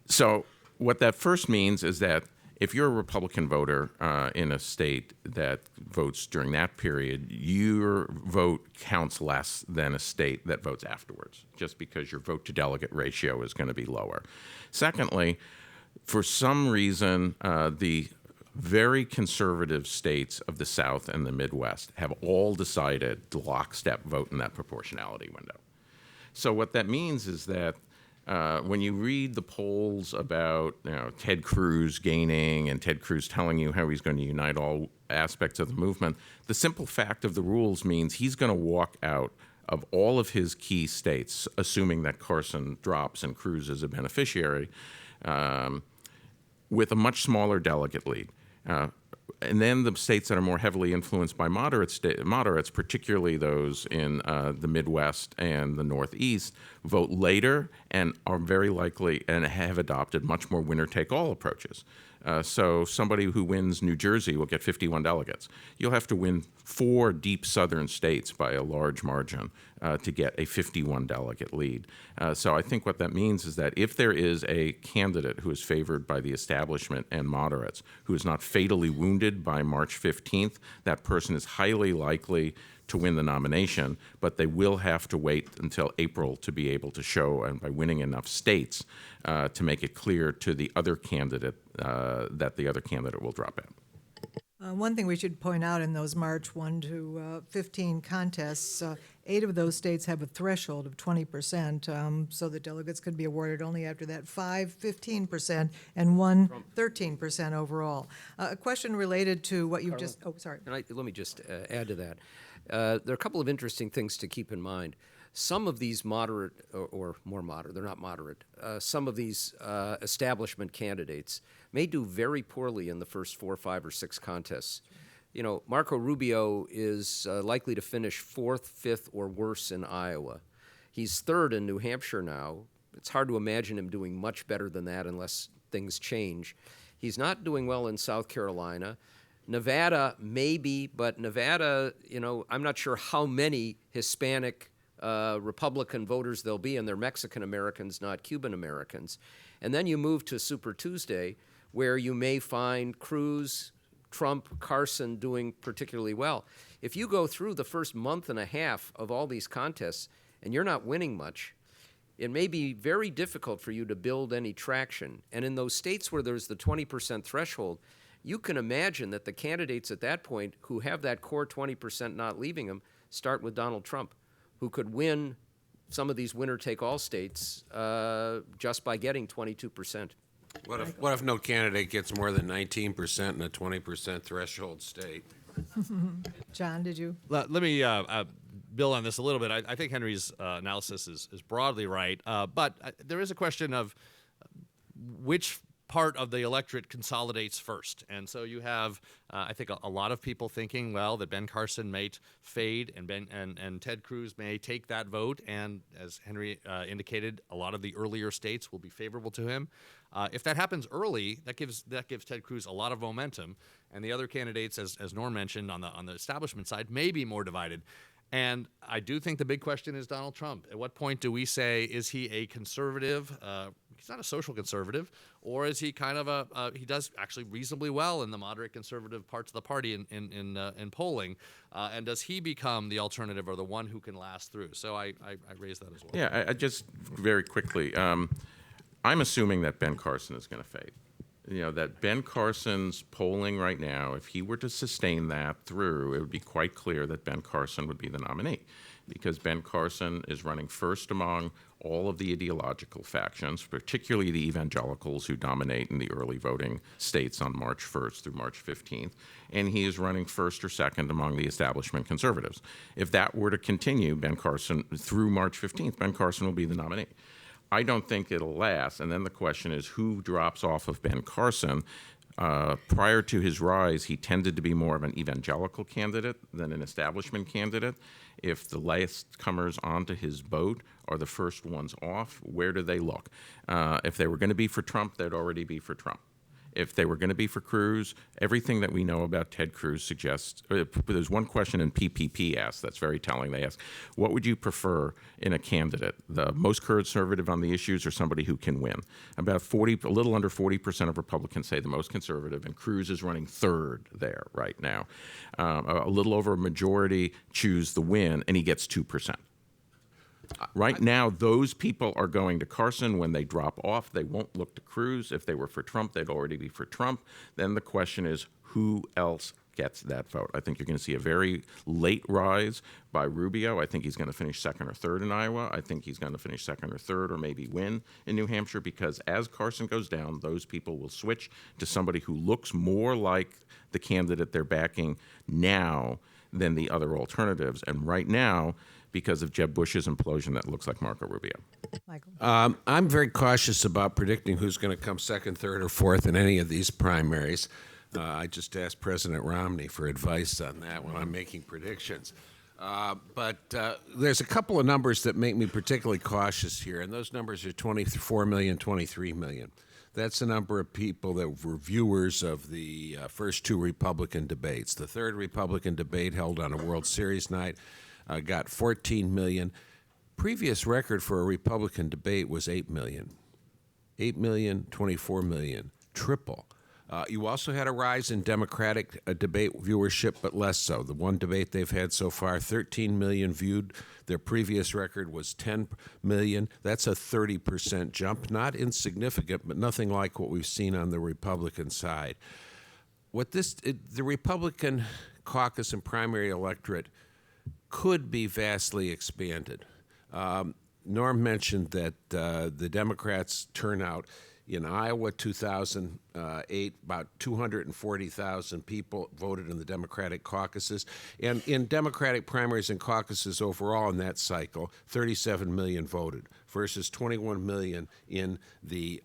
So what that first means is that if you're a Republican voter in a state that votes during that period, your vote counts less than a state that votes afterwards, just because your vote-to-delegate ratio is going to be lower. Secondly, for some reason, the very conservative states of the South and the Midwest have all decided to lockstep vote in that proportionality window. So what that means is that when you read the polls about Ted Cruz gaining and Ted Cruz telling you how he's going to unite all aspects of the movement, the simple fact of the rules means he's going to walk out of all of his key states, assuming that Carson drops and Cruz is a beneficiary, with a much smaller delegate lead. And then the states that are more heavily influenced by moderates, particularly those in the Midwest and the Northeast, vote later and are very likely and have adopted much more winner-take-all approaches. So somebody who wins New Jersey will get 51 delegates. You'll have to win 4 deep southern states by a large margin to get a 51 delegate lead. So I think what that means is that if there is a candidate who is favored by the establishment and moderates, who is not fatally wounded by March 15th, that person is highly likely to win the nomination, but they will have to wait until April to be able to show, and by winning enough states, to make it clear to the other candidate that the other candidate will drop out. One thing we should point out in those March 1 to 15 contests, 8 of those states have a threshold of 20%, so the delegates could be awarded only after that, 5 15%, and 1 13% overall. A question related to what you've just, oh, sorry. Let me just add to that. There are a couple of interesting things to keep in mind. Some of these moderate, or more moderate, they're not moderate, some of these establishment candidates may do very poorly in the first 4, 5, or 6 contests. You know, Marco Rubio is likely to finish 4th, 5th, or worse in Iowa. He's 3rd in New Hampshire now. It's hard to imagine him doing much better than that unless things change. He's not doing well in South Carolina. Nevada, maybe, but Nevada, you know, I'm not sure how many Hispanic Republican voters there'll be, and they're Mexican Americans, not Cuban Americans. And then you move to Super Tuesday, where you may find Cruz, Trump, Carson doing particularly well. If you go through the first month and a half of all these contests and you're not winning much, it may be very difficult for you to build any traction. And in those states where there's the 20% threshold, you can imagine that the candidates at that point who have that core 20% not leaving them start with Donald Trump, who could win some of these winner-take-all states just by getting 22%. What if no candidate gets more than 19% in a 20% threshold state? John, did you? Let me build on this a little bit. I think Henry's analysis is broadly right, but there is a question of which part of the electorate consolidates first. And so you have, I think, a lot of people thinking, well, that Ben Carson may fade and Ted Cruz may take that vote. And as Henry indicated, a lot of the earlier states will be favorable to him. If that happens early, that gives Ted Cruz a lot of momentum. And the other candidates, as Norm mentioned, on the establishment side, may be more divided. And I do think the big question is Donald Trump. At what point do we say, is he a conservative? He's not a social conservative, or is he kind of he does actually reasonably well in the moderate conservative parts of the party in polling, and does he become the alternative or the one who can last through? So I raise that as well. Yeah, I just very quickly, I'm assuming that Ben Carson is going to fade. You know, that Ben Carson's polling right now, if he were to sustain that through, it would be quite clear that Ben Carson would be the nominee, because Ben Carson is running first among all of the ideological factions, particularly the evangelicals who dominate in the early voting states on March 1st through March 15th, and he is running first or second among the establishment conservatives. If that were to continue, Ben Carson, through March 15th, Ben Carson will be the nominee. I don't think it'll last, and then the question is who drops off of Ben Carson. Prior to his rise, he tended to be more of an evangelical candidate than an establishment candidate. If the last comers onto his boat are the first ones off, where do they look? If they were going to be for Trump, they'd already be for Trump. If they were going to be for Cruz, everything that we know about Ted Cruz suggests, there's one question in PPP asked that's very telling. They ask, what would you prefer in a candidate? The most conservative on the issues or somebody who can win? About a little under 40% of Republicans say the most conservative, and Cruz is running third there right now. A little over a majority choose the win, and he gets 2%. Right now, those people are going to Carson. When they drop off, they won't look to Cruz. If they were for Trump, they'd already be for Trump. Then the question is, who else gets that vote? I think you're going to see a very late rise by Rubio. I think he's going to finish second or third in Iowa. I think he's going to finish second or third or maybe win in New Hampshire, because as Carson goes down, those people will switch to somebody who looks more like the candidate they're backing now than the other alternatives. And right now, because of Jeb Bush's implosion, that looks like Marco Rubio. Michael. I'm very cautious about predicting who's going to come second, third, or fourth in any of these primaries. I just asked President Romney for advice on that when I'm making predictions. But there's a couple of numbers that make me particularly cautious here, and those numbers are 24 million, 23 million. That's the number of people that were viewers of the first 2 Republican debates. The third Republican debate, held on a World Series night, got 14 million. Previous record for a Republican debate was 8 million. 8 million, 24 million, triple. You also had a rise in Democratic debate viewership, but less so. The one debate they've had so far, 13 million viewed. Their previous record was 10 million. That's a 30% jump. Not insignificant, but nothing like what we've seen on the Republican side. the Republican caucus and primary electorate could be vastly expanded. Norm mentioned that the Democrats' turnout in Iowa 2008, about 240,000 people voted in the Democratic caucuses. And in Democratic primaries and caucuses overall in that cycle, 37 million voted versus 21 million in the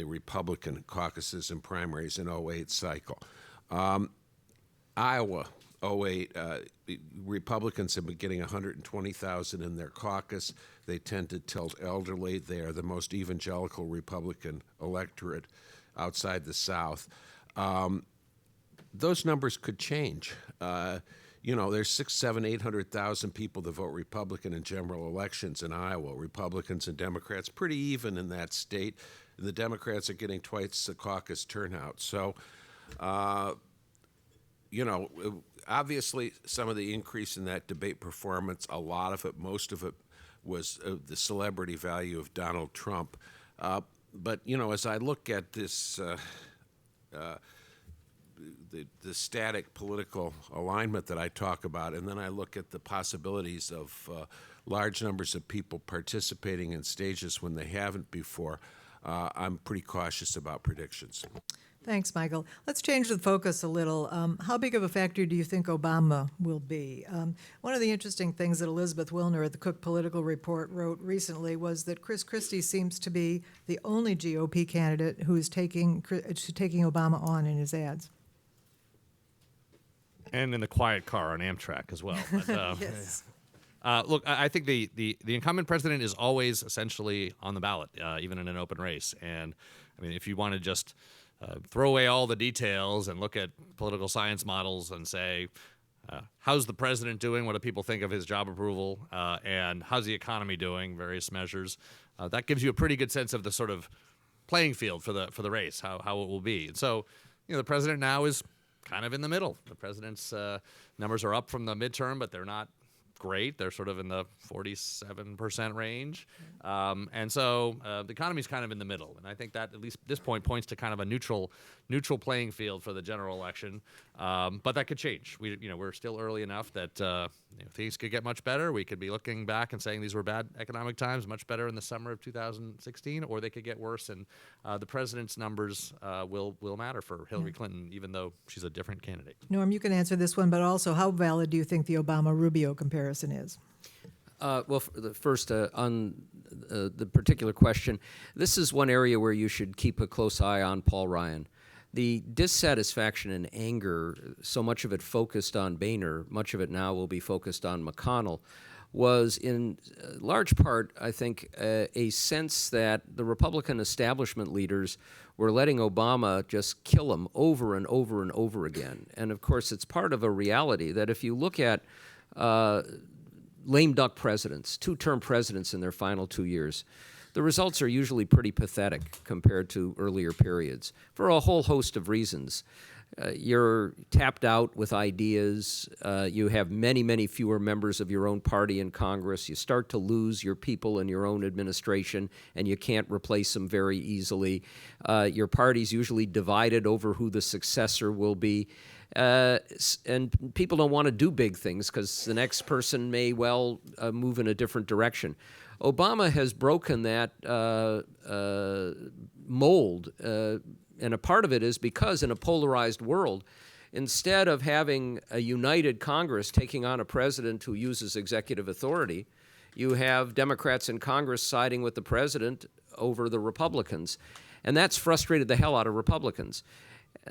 Republican caucuses and primaries in 08 cycle. Iowa, 08, Republicans have been getting 120,000 in their caucus. They tend to tilt elderly. They are the most evangelical Republican electorate outside the South. Those numbers could change. There's 6, 7, 800,000 people that vote Republican in general elections in Iowa. Republicans and Democrats pretty even in that state. The Democrats are getting twice the caucus turnout. So, obviously, some of the increase in that debate performance, a lot of it, most of it, was the celebrity value of Donald Trump. But as I look at this, the static political alignment that I talk about, and then I look at the possibilities of large numbers of people participating in stages when they haven't before, I'm pretty cautious about predictions. Thanks, Michael. Let's change the focus a little. How big of a factor do you think Obama will be? One of the interesting things that Elizabeth Wilner at the Cook Political Report wrote recently was that Chris Christie seems to be the only GOP candidate who is taking Obama on in his ads. And in the quiet car on Amtrak as well. But, Yes. look, I think the incumbent president is always essentially on the ballot, even in an open race. And I mean, if you want to just throw away all the details and look at political science models and say, how's the president doing? What do people think of his job approval? And how's the economy doing? Various measures. That gives you a pretty good sense of the sort of playing field for the race, how it will be. And so, the president now is kind of in the middle. The president's numbers are up from the midterm, but they're not great. They're sort of in the 47% range. And so the economy's kind of in the middle. And I think that, at least at this point, points to kind of a neutral playing field for the general election. But that could change. We're still early enough that things could get much better. We could be looking back and saying these were bad economic times, much better in the summer of 2016, or they could get worse. And the president's numbers will matter for Hillary Clinton, even though she's a different candidate. Norm, you can answer this one, but also how valid do you think the Obama-Rubio comparison is? First, on the particular question, this is one area where you should keep a close eye on Paul Ryan. The dissatisfaction and anger, so much of it focused on Boehner, much of it now will be focused on McConnell, was in large part, I think, a sense that the Republican establishment leaders were letting Obama just kill him over and over and over again. And of course, it's part of a reality that if you look at lame duck presidents, two-term presidents in their final 2 years, the results are usually pretty pathetic compared to earlier periods for a whole host of reasons. You're tapped out with ideas. You have many, many fewer members of your own party in Congress. You start to lose your people in your own administration, and you can't replace them very easily. Your party's usually divided over who the successor will be. And people don't want to do big things because the next person may well move in a different direction. Obama has broken that mold, and a part of it is because in a polarized world, instead of having a united Congress taking on a president who uses executive authority, you have Democrats in Congress siding with the president over the Republicans, and that's frustrated the hell out of Republicans.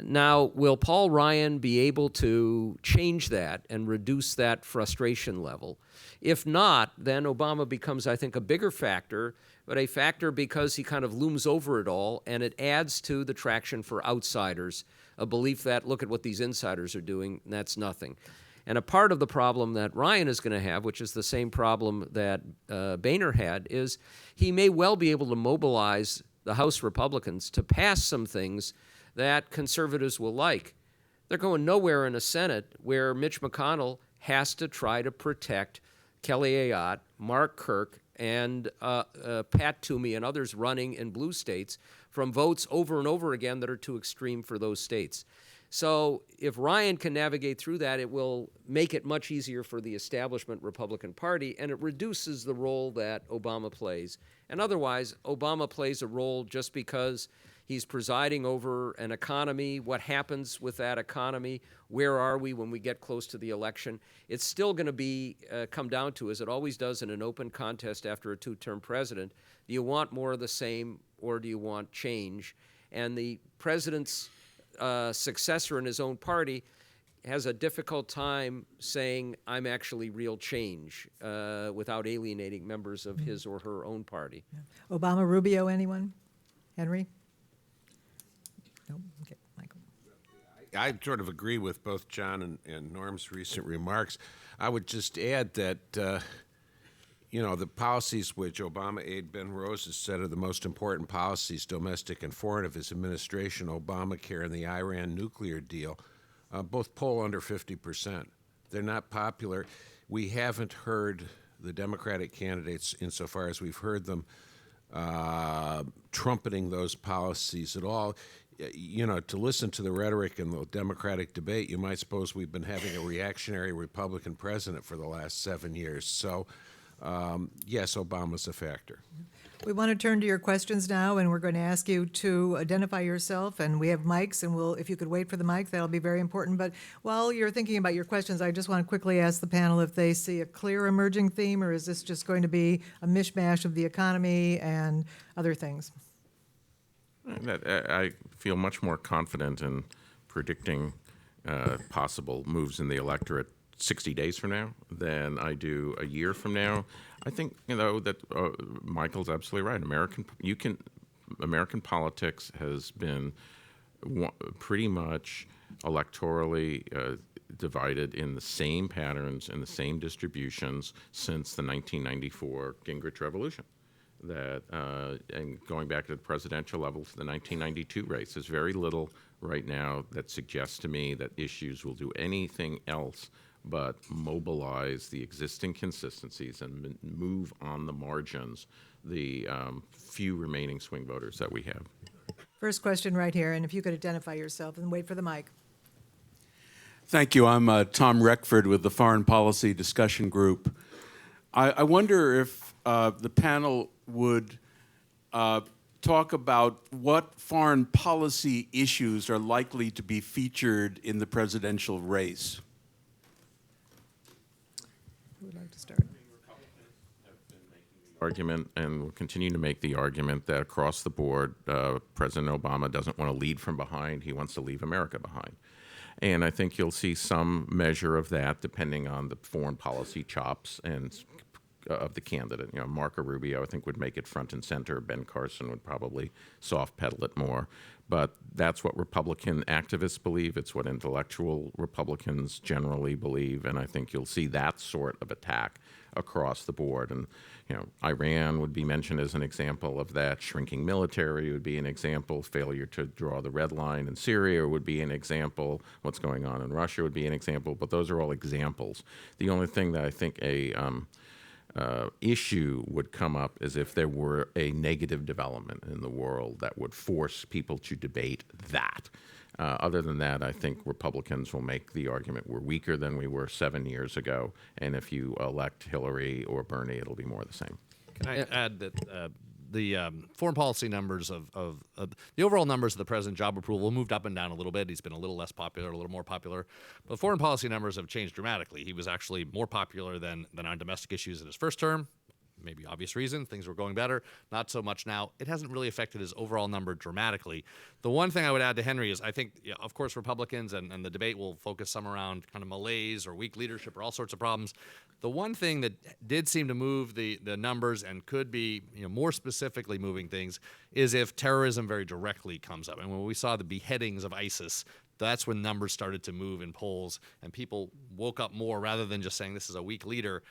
Now, will Paul Ryan be able to change that and reduce that frustration level? If not, then Obama becomes, I think, a bigger factor, but a factor because he kind of looms over it all, and it adds to the traction for outsiders, a belief that, look at what these insiders are doing, and that's nothing. And a part of the problem that Ryan is going to have, which is the same problem that Boehner had, is he may well be able to mobilize the House Republicans to pass some things that conservatives will like. They're going nowhere in a Senate where Mitch McConnell has to try to protect Kelly Ayotte, Mark Kirk, and Pat Toomey and others running in blue states from votes over and over again that are too extreme for those states. So if Ryan can navigate through that, it will make it much easier for the establishment Republican Party, and it reduces the role that Obama plays. And otherwise, Obama plays a role just because he's presiding over an economy. What happens with that economy? Where are we when we get close to the election? It's still going to be come down to, as it always does in an open contest after a two-term president, do you want more of the same or do you want change? And the president's successor in his own party has a difficult time saying, I'm actually real change, without alienating members of his or her own party. Obama, Rubio, anyone? Henry? No? Okay, Michael. I sort of agree with both John and Norm's recent remarks. I would just add that, the policies which Obama aide Ben Rose has said are the most important policies, domestic and foreign, of his administration, Obamacare and the Iran nuclear deal, both poll under 50%. They're not popular. We haven't heard the Democratic candidates, insofar as we've heard them, trumpeting those policies at all. To listen to the rhetoric in the Democratic debate, you might suppose we've been having a reactionary Republican president for the last 7 years. So, yes, Obama's a factor. We want to turn to your questions now, and we're going to ask you to identify yourself, and we have mics, and if you could wait for the mic, that'll be very important. But while you're thinking about your questions, I just want to quickly ask the panel if they see a clear emerging theme, or is this just going to be a mishmash of the economy and other things? I feel much more confident in predicting possible moves in the electorate 60 days from now than I do a year from now. I think that Michael's absolutely right. American politics has been pretty much electorally divided in the same patterns and the same distributions since the 1994 Gingrich Revolution. And going back to the presidential level to the 1992 race, there's very little right now that suggests to me that issues will do anything else but mobilize the existing consistencies and move on the margins the few remaining swing voters that we have. First question right here, and if you could identify yourself and wait for the mic. Thank you. I'm Tom Reckford with the Foreign Policy Discussion Group. I wonder if the panel would talk about what foreign policy issues are likely to be featured in the presidential race. Who would like to start? Argument, and will continue to make the argument that across the board, President Obama doesn't want to lead from behind. He wants to leave America behind. And I think you'll see some measure of that depending on the foreign policy chops and of the candidate. Marco Rubio, I think, would make it front and center. Ben Carson would probably soft pedal it more. But that's what Republican activists believe. It's what intellectual Republicans generally believe. And I think you'll see that sort of attack across the board. And, Iran would be mentioned as an example of that. Shrinking military would be an example. Failure to draw the red line in Syria would be an example. What's going on in Russia would be an example. But those are all examples. The only thing that I think issue would come up is if there were a negative development in the world that would force people to debate that. Other than that, I think Republicans will make the argument we're weaker than we were 7 years ago, and if you elect Hillary or Bernie, it'll be more the same. Can I add that the foreign policy numbers of the overall numbers of the president's job approval moved up and down a little bit. He's been a little less popular, a little more popular. But foreign policy numbers have changed dramatically. He was actually more popular than on domestic issues in his first term. Maybe obvious reason, things were going better. Not so much now. It hasn't really affected his overall number dramatically. The one thing I would add to Henry is I think, of course, Republicans and the debate will focus some around kind of malaise or weak leadership or all sorts of problems. The one thing that did seem to move the numbers and could be more specifically moving things is if terrorism very directly comes up. And when we saw the beheadings of ISIS, that's when numbers started to move in polls and people woke up more rather than just saying this is a weak leader,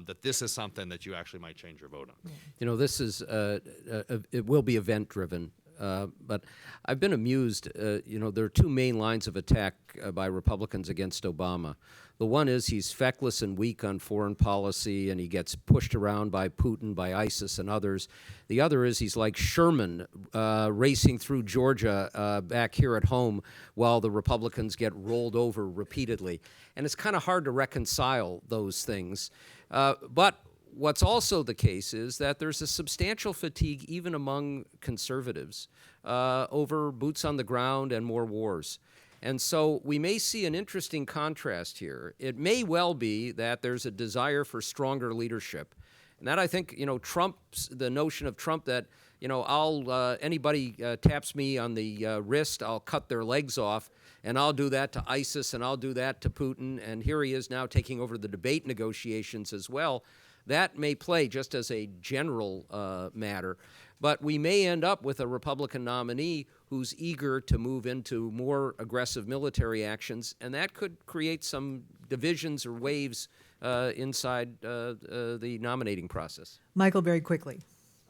that this is something that you actually might change your vote on. This is, it will be event-driven. but I've been amused. There are two main lines of attack by Republicans against Obama. The one is he's feckless and weak on foreign policy, and he gets pushed around by Putin, by ISIS, and others. The other is he's like Sherman racing through Georgia back here at home while the Republicans get rolled over repeatedly. And it's kind of hard to reconcile those things. But what's also the case is that there's a substantial fatigue even among conservatives over boots on the ground and more wars. And so we may see an interesting contrast here. It may well be that there's a desire for stronger leadership. And that, I think, the notion of Trump that, anybody taps me on the wrist, I'll cut their legs off, and I'll do that to ISIS, and I'll do that to Putin, and here he is now taking over the debate negotiations as well. That may play just as a general matter. But we may end up with a Republican nominee who's eager to move into more aggressive military actions, and that could create some divisions or waves inside the nominating process. Michael, very quickly.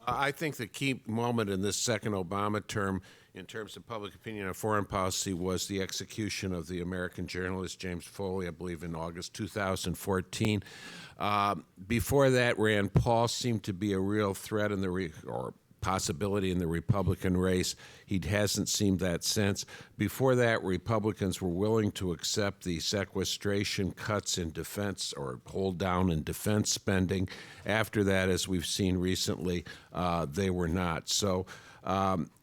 I think the key moment in this second Obama term in terms of public opinion on foreign policy was the execution of the American journalist James Foley, I believe, in August 2014. Before that, Rand Paul seemed to be a real threat in or possibility in the Republican race. He hasn't seemed that since. Before that, Republicans were willing to accept the sequestration cuts in defense or hold down in defense spending. After that, as we've seen recently, they were not. So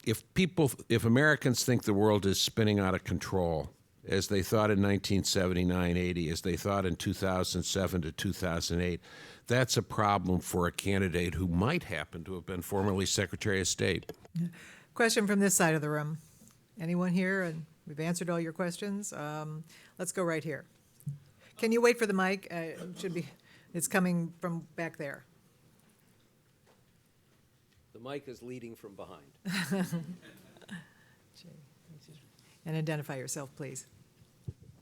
if Americans think the world is spinning out of control, as they thought in 1979-80, as they thought in 2007 to 2008, that's a problem for a candidate who might happen to have been formerly Secretary of State. Question from this side of the room. Anyone here? And we've answered all your questions. Let's go right here. Can you wait for the mic? It's coming from back there. The mic is leading from behind. And identify yourself, please.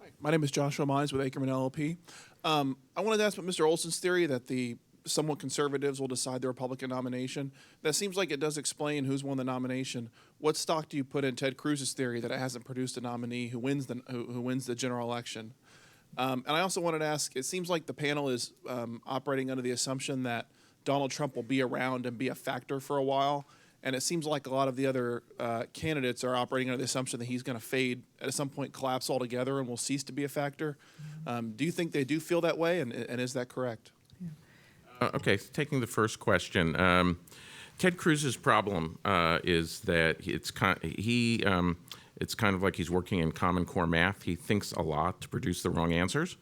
Hi, my name is Joshua Mines with Ackerman LLP. I wanted to ask about Mr. Olson's theory that the somewhat conservatives will decide the Republican nomination. That seems like it does explain who's won the nomination. What stock do you put in Ted Cruz's theory that it hasn't produced a nominee who wins the general election? And I also wanted to ask, it seems like the panel is operating under the assumption that Donald Trump will be around and be a factor for a while. And it seems like a lot of the other candidates are operating under the assumption that he's going to fade at some point, collapse altogether, and will cease to be a factor. Do you think they do feel that way, and is that correct? Okay, taking the first question. Ted Cruz's problem is that it's kind of like he's working in Common Core math. He thinks a lot to produce the wrong answers.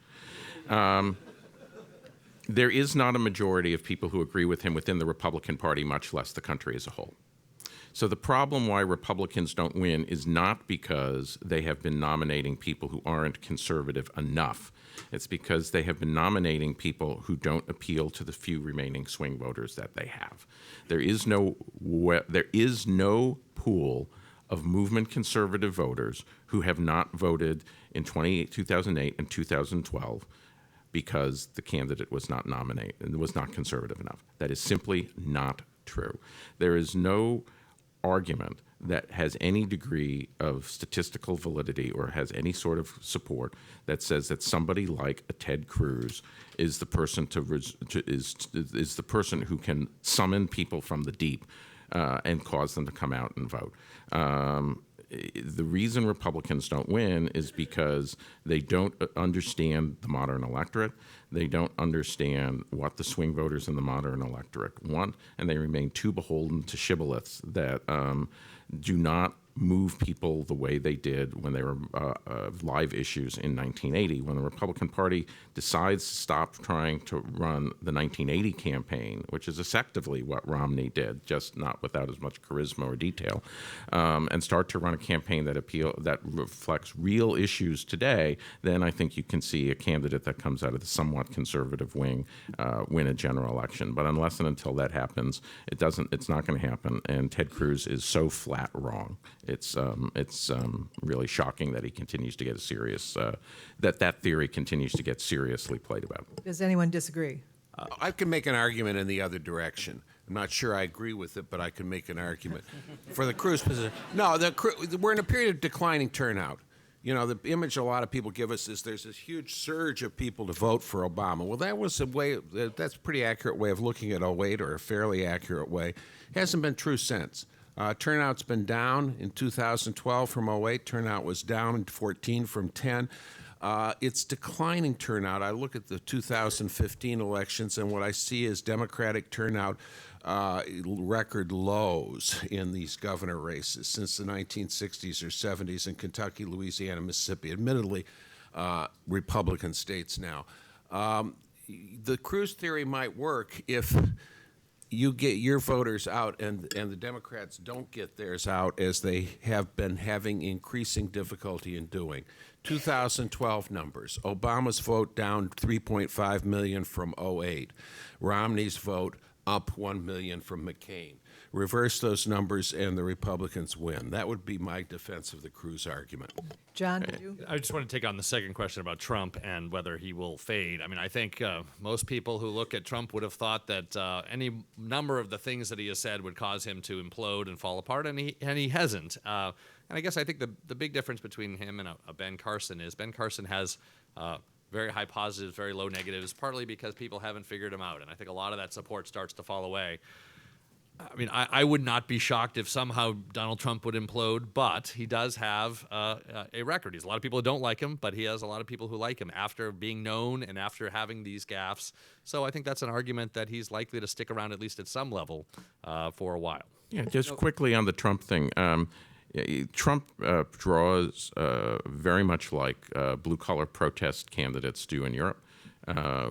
There is not a majority of people who agree with him within the Republican Party, much less the country as a whole. So the problem why Republicans don't win is not because they have been nominating people who aren't conservative enough. It's because they have been nominating people who don't appeal to the few remaining swing voters that they have. There is no pool of movement conservative voters who have not voted in 2008 and 2012 because the candidate was not nominated and was not conservative enough. That is simply not true. There is no argument that has any degree of statistical validity or has any sort of support that says that somebody like a Ted Cruz is the person is the person who can summon people from the deep and cause them to come out and vote. The reason Republicans don't win is because they don't understand the modern electorate. They don't understand what the swing voters in the modern electorate want, and they remain too beholden to shibboleths that do not move people the way they did when they were live issues in 1980. When the Republican Party decides to stop trying to run the 1980 campaign, which is effectively what Romney did, just not without as much charisma or detail, and start to run a campaign that reflects real issues today, then I think you can see a candidate that comes out of the somewhat conservative wing win a general election. But unless and until that happens, it's not going to happen. And Ted Cruz is so flat wrong. It's really shocking that he continues to get that theory continues to get seriously played about. Does anyone disagree? I can make an argument in the other direction. I'm not sure I agree with it, but I can make an argument. For the Cruz position, no, we're in a period of declining turnout. You know, the image a lot of people give us is there's this huge surge of people to vote for Obama. Well, that was that's a pretty accurate way of looking at 08, or a fairly accurate way. Hasn't been true since. Turnout's been down in 2012 from 08. Turnout was down in 14 from 10. It's declining turnout. I look at the 2015 elections, and what I see is Democratic turnout record lows in these governor races since the 1960s or 70s in Kentucky, Louisiana, Mississippi. Admittedly, Republican states now. The Cruz theory might work if you get your voters out and the Democrats don't get theirs out, as they have been having increasing difficulty in doing. 2012 numbers. Obama's vote down 3.5 million from 08. Romney's vote up 1 million from McCain. Reverse those numbers and the Republicans win. That would be my defense of the Cruz argument. John, did you? I just want to take on the second question about Trump and whether he will fade. I mean, I think most people who look at Trump would have thought that any number of the things that he has said would cause him to implode and fall apart, and he hasn't. And I guess I think the big difference between him and a Ben Carson is Ben Carson has very high positives, very low negatives, partly because people haven't figured him out. And I think a lot of that support starts to fall away. I mean, I would not be shocked if somehow Donald Trump would implode, but he does have a record. He's a lot of people who don't like him, but he has a lot of people who like him after being known and after having these gaffes. So I think that's an argument that he's likely to stick around, at least at some level, for a while. Yeah, just quickly on the Trump thing. Trump draws very much like blue-collar protest candidates do in Europe,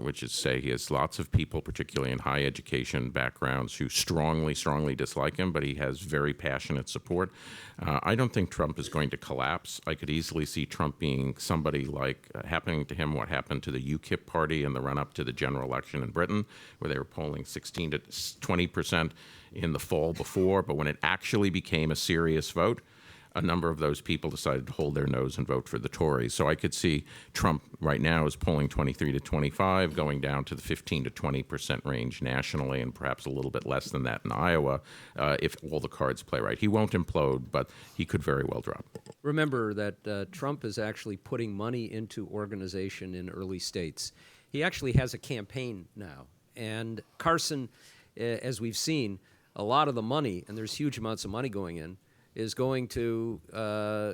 which is, say, he has lots of people, particularly in high education backgrounds, who strongly dislike him, but he has very passionate support. I don't think Trump is going to collapse. I could easily see Trump being somebody like happening to him what happened to the UKIP party in the run-up to the general election in Britain, where they were polling 16 to 20% in the fall before, but when it actually became a serious vote, a number of those people decided to hold their nose and vote for the Tories. So I could see Trump right now is polling 23 to 25, going down to the 15 to 20% range nationally, and perhaps a little bit less than that in Iowa, if all the cards play right. He won't implode, but he could very well drop. Remember that Trump is actually putting money into organization in early states. He actually has a campaign now. And Carson, as we've seen, a lot of the money, and there's huge amounts of money going in, is going to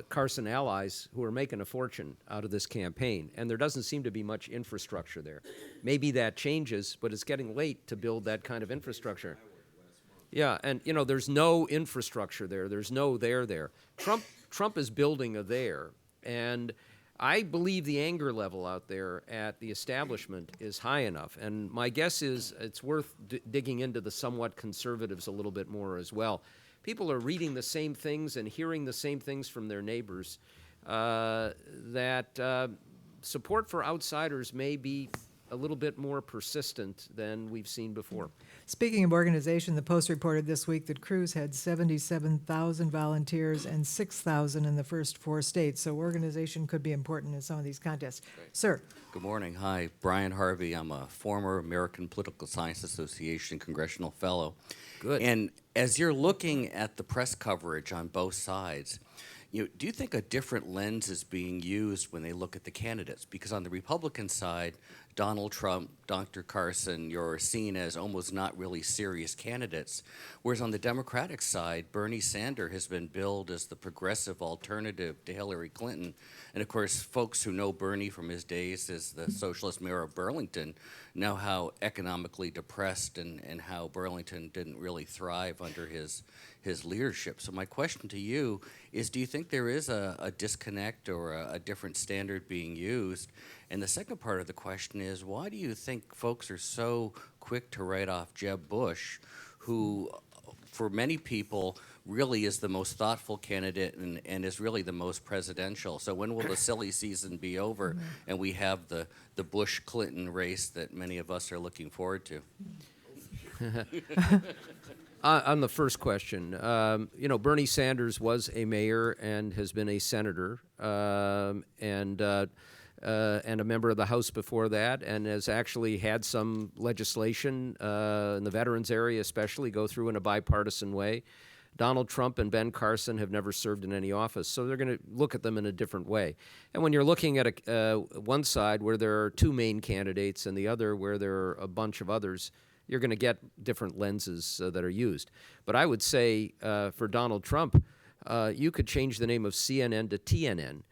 Carson allies who are making a fortune out of this campaign. And there doesn't seem to be much infrastructure there. Maybe that changes, but it's getting late to build that kind of infrastructure. Yeah, and you know, there's no infrastructure there. There's no there. Trump is building a there. And I believe the anger level out there at the establishment is high enough. And my guess is it's worth digging into the somewhat conservatives a little bit more as well. People are reading the same things and hearing the same things from their neighbors, that support for outsiders may be a little bit more persistent than we've seen before. Speaking of organization, the Post reported this week that Cruz had 77,000 volunteers and 6,000 in the first 4 states. So organization could be important in some of these contests. Sir. Good morning. Hi, Brian Harvey. I'm a former American Political Science Association Congressional Fellow. Good. And as you're looking at the press coverage on both sides, do you think a different lens is being used when they look at the candidates? Because on the Republican side, Donald Trump, Dr. Carson, you're seen as almost not really serious candidates. Whereas on the Democratic side, Bernie Sanders has been billed as the progressive alternative to Hillary Clinton. And of course, folks who know Bernie from his days as the socialist mayor of Burlington know how economically depressed and how Burlington didn't really thrive under his leadership. So my question to you is, do you think there is a disconnect or a different standard being used? And the second part of the question is, why do you think folks are so quick to write off Jeb Bush, who for many people really is the most thoughtful candidate and is really the most presidential? So when will the silly season be over and we have the Bush-Clinton race that many of us are looking forward to? On the first question, Bernie Sanders was a mayor and has been a senator, and and a member of the House before that, and has actually had some legislation in the veterans area especially go through in a bipartisan way. Donald Trump and Ben Carson have never served in any office, so they're going to look at them in a different way. And when you're looking at one side where there are two main candidates and the other where there are a bunch of others, you're going to get different lenses that are used. But I would say for Donald Trump, you could change the name of CNN to TNN.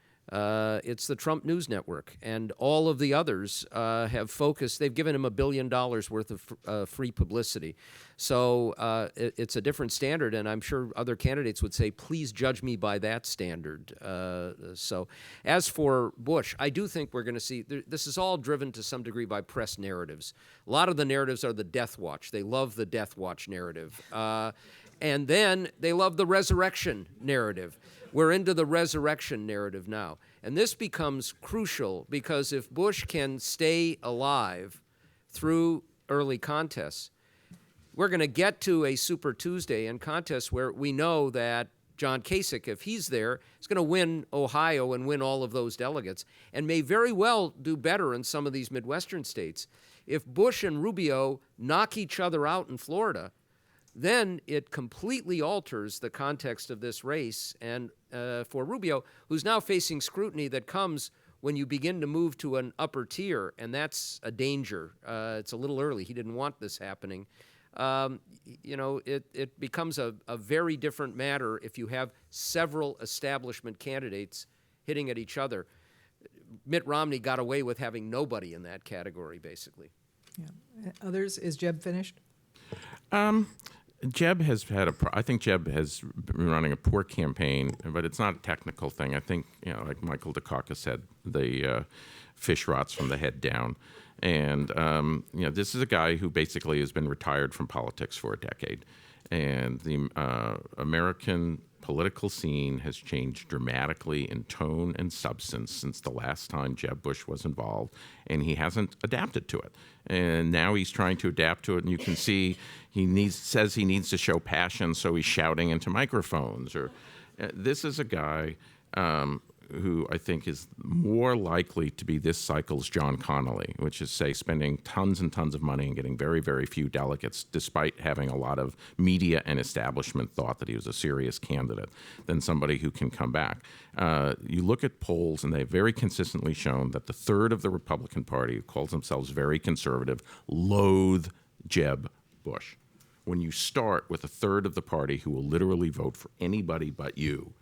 It's the Trump News Network, and all of the others have focused. They've given him $1 billion worth of free publicity. So it's a different standard, and I'm sure other candidates would say, please judge me by that standard. So as for Bush, I do think we're going to see, this is all driven to some degree by press narratives. A lot of the narratives are the death watch. They love the death watch narrative. And then they love the resurrection narrative. We're into the resurrection narrative now. And this becomes crucial because if Bush can stay alive through early contests, we're going to get to a Super Tuesday and contests where we know that John Kasich, if he's there, is going to win Ohio and win all of those delegates and may very well do better in some of these Midwestern states. If Bush and Rubio knock each other out in Florida, then it completely alters the context of this race. And for Rubio, who's now facing scrutiny that comes when you begin to move to an upper tier, and that's a danger. It's a little early. He didn't want this happening. It becomes a very different matter if you have several establishment candidates hitting at each other. Mitt Romney got away with having nobody in that category, basically. Yeah. Others, is Jeb finished? Jeb has had I think Jeb has been running a poor campaign, but it's not a technical thing. I think, like Michael Dukakis said, the fish rots from the head down. And, this is a guy who basically has been retired from politics for a decade. And the American political scene has changed dramatically in tone and substance since the last time Jeb Bush was involved, and he hasn't adapted to it. And now he's trying to adapt to it, and you can see says he needs to show passion, so he's shouting into microphones. Or this is a guy who I think is more likely to be this cycle's John Connolly, which is, say, spending tons and tons of money and getting very, very few delegates, despite having a lot of media and establishment thought that he was a serious candidate, than somebody who can come back. You look at polls, and they've very consistently shown that the third of the Republican Party, who calls themselves very conservative, loathe Jeb Bush. When you start with a third of the party who will literally vote for anybody but you,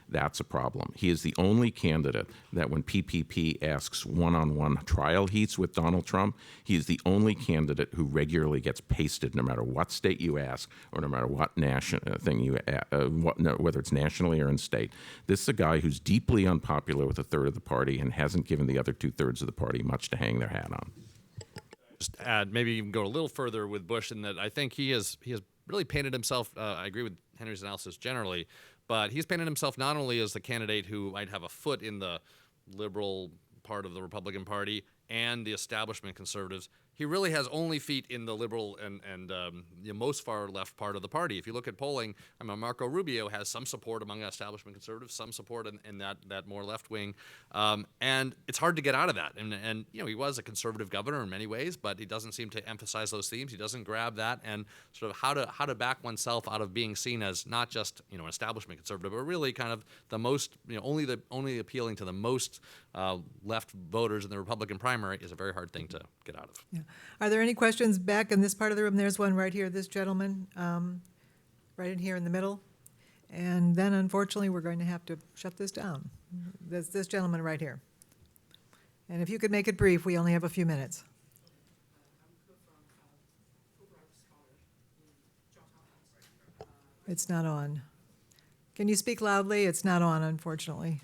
that's a problem. He is the only candidate that when PPP asks one-on-one trial heats with Donald Trump, he is the only candidate who regularly gets pasted no matter what state you ask or no matter what thing you whether it's nationally or in state. This is a guy who's deeply unpopular with a third of the party and hasn't given the other two-thirds of the party much to hang their hat on. Just add, maybe even go a little further with Bush in that I think he has really painted himself, I agree with Henry's analysis generally, but he's painted himself not only as the candidate who might have a foot in the liberal part of the Republican Party and the establishment conservatives. He really has only feet in the liberal and the most far left part of the party. If you look at polling, Marco Rubio has some support among establishment conservatives, some support in that more left wing, and it's hard to get out of that. And he was a conservative governor in many ways, but he doesn't seem to emphasize those themes. He doesn't grab that and sort of how to back oneself out of being seen as not just an establishment conservative, but really kind of the most only appealing to the most left voters in the Republican primary is a very hard thing to get out of. Yeah. Are there any questions back in this part of the room? There's one right here, this gentleman, right in here in the middle. And then, unfortunately, we're going to have to shut this down. This gentleman right here. And if you could make it brief, we only have a few minutes. It's not on. Can you speak loudly? It's not on, unfortunately.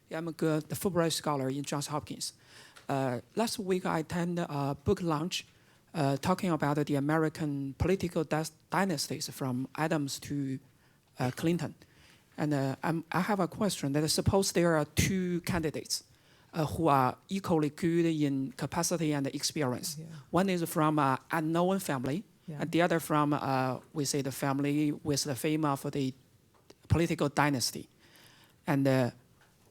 Yeah, I'm a Fulbright scholar in Johns Hopkins. Last week, I attended a book launch talking about the American political dynasties from Adams to Clinton. And I have a question that suppose there are two candidates who are equally good in capacity and experience. Yeah. One is from an unknown family, and the other from, we say, the family with the fame of the political dynasty. And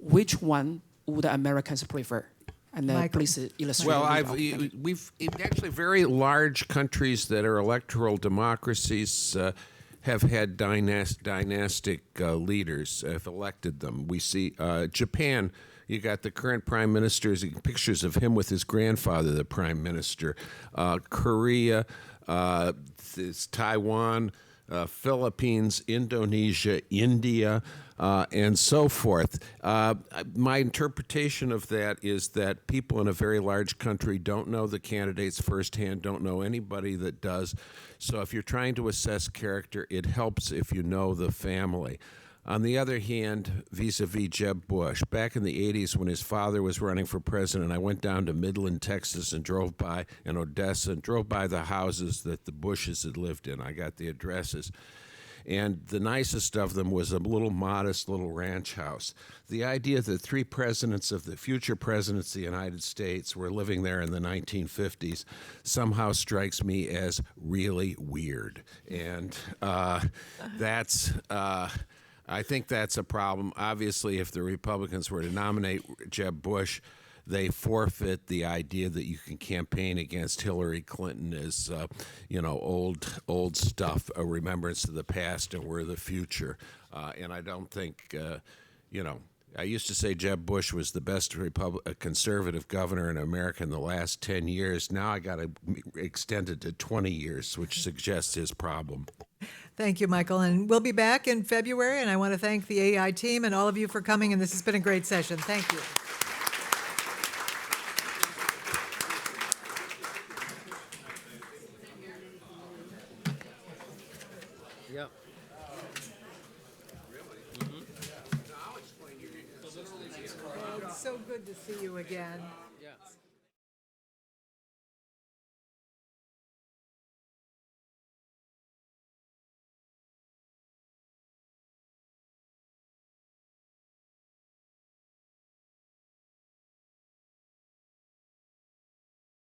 which one would Americans prefer? And Michael. please illustrate. Well, a little bit. we've actually very large countries that are electoral democracies have had dynastic leaders, have elected them. We see Japan. You got the current prime minister, pictures of him with his grandfather, the prime minister. Korea, Taiwan, Philippines, Indonesia, India, and so forth. My interpretation of that is that people in a very large country don't know the candidates firsthand, don't know anybody that does. So if you're trying to assess character, it helps if you know the family. On the other hand, vis-a-vis Jeb Bush, back in the 80s when his father was running for president, I went down to Midland, Texas, and drove by, in Odessa, and drove by the houses that the Bushes had lived in. I got the addresses. And the nicest of them was a little modest little ranch house. The idea that three presidents of the future presidents of the United States were living there in the 1950s somehow strikes me as really weird. And that's... I think that's a problem. Obviously, if the Republicans were to nominate Jeb Bush, they forfeit the idea that you can campaign against Hillary Clinton as, old stuff, a remembrance of the past, and we're the future. And I don't think, I used to say Jeb Bush was the best conservative governor in America in the last 10 years. Now I got to extend it to 20 years, which suggests his problem. Thank you, Michael. And we'll be back in February, and I want to thank the AEI team and all of you for coming, and this has been a great session. Thank you. Yeah. It's so good to see you again. Yeah.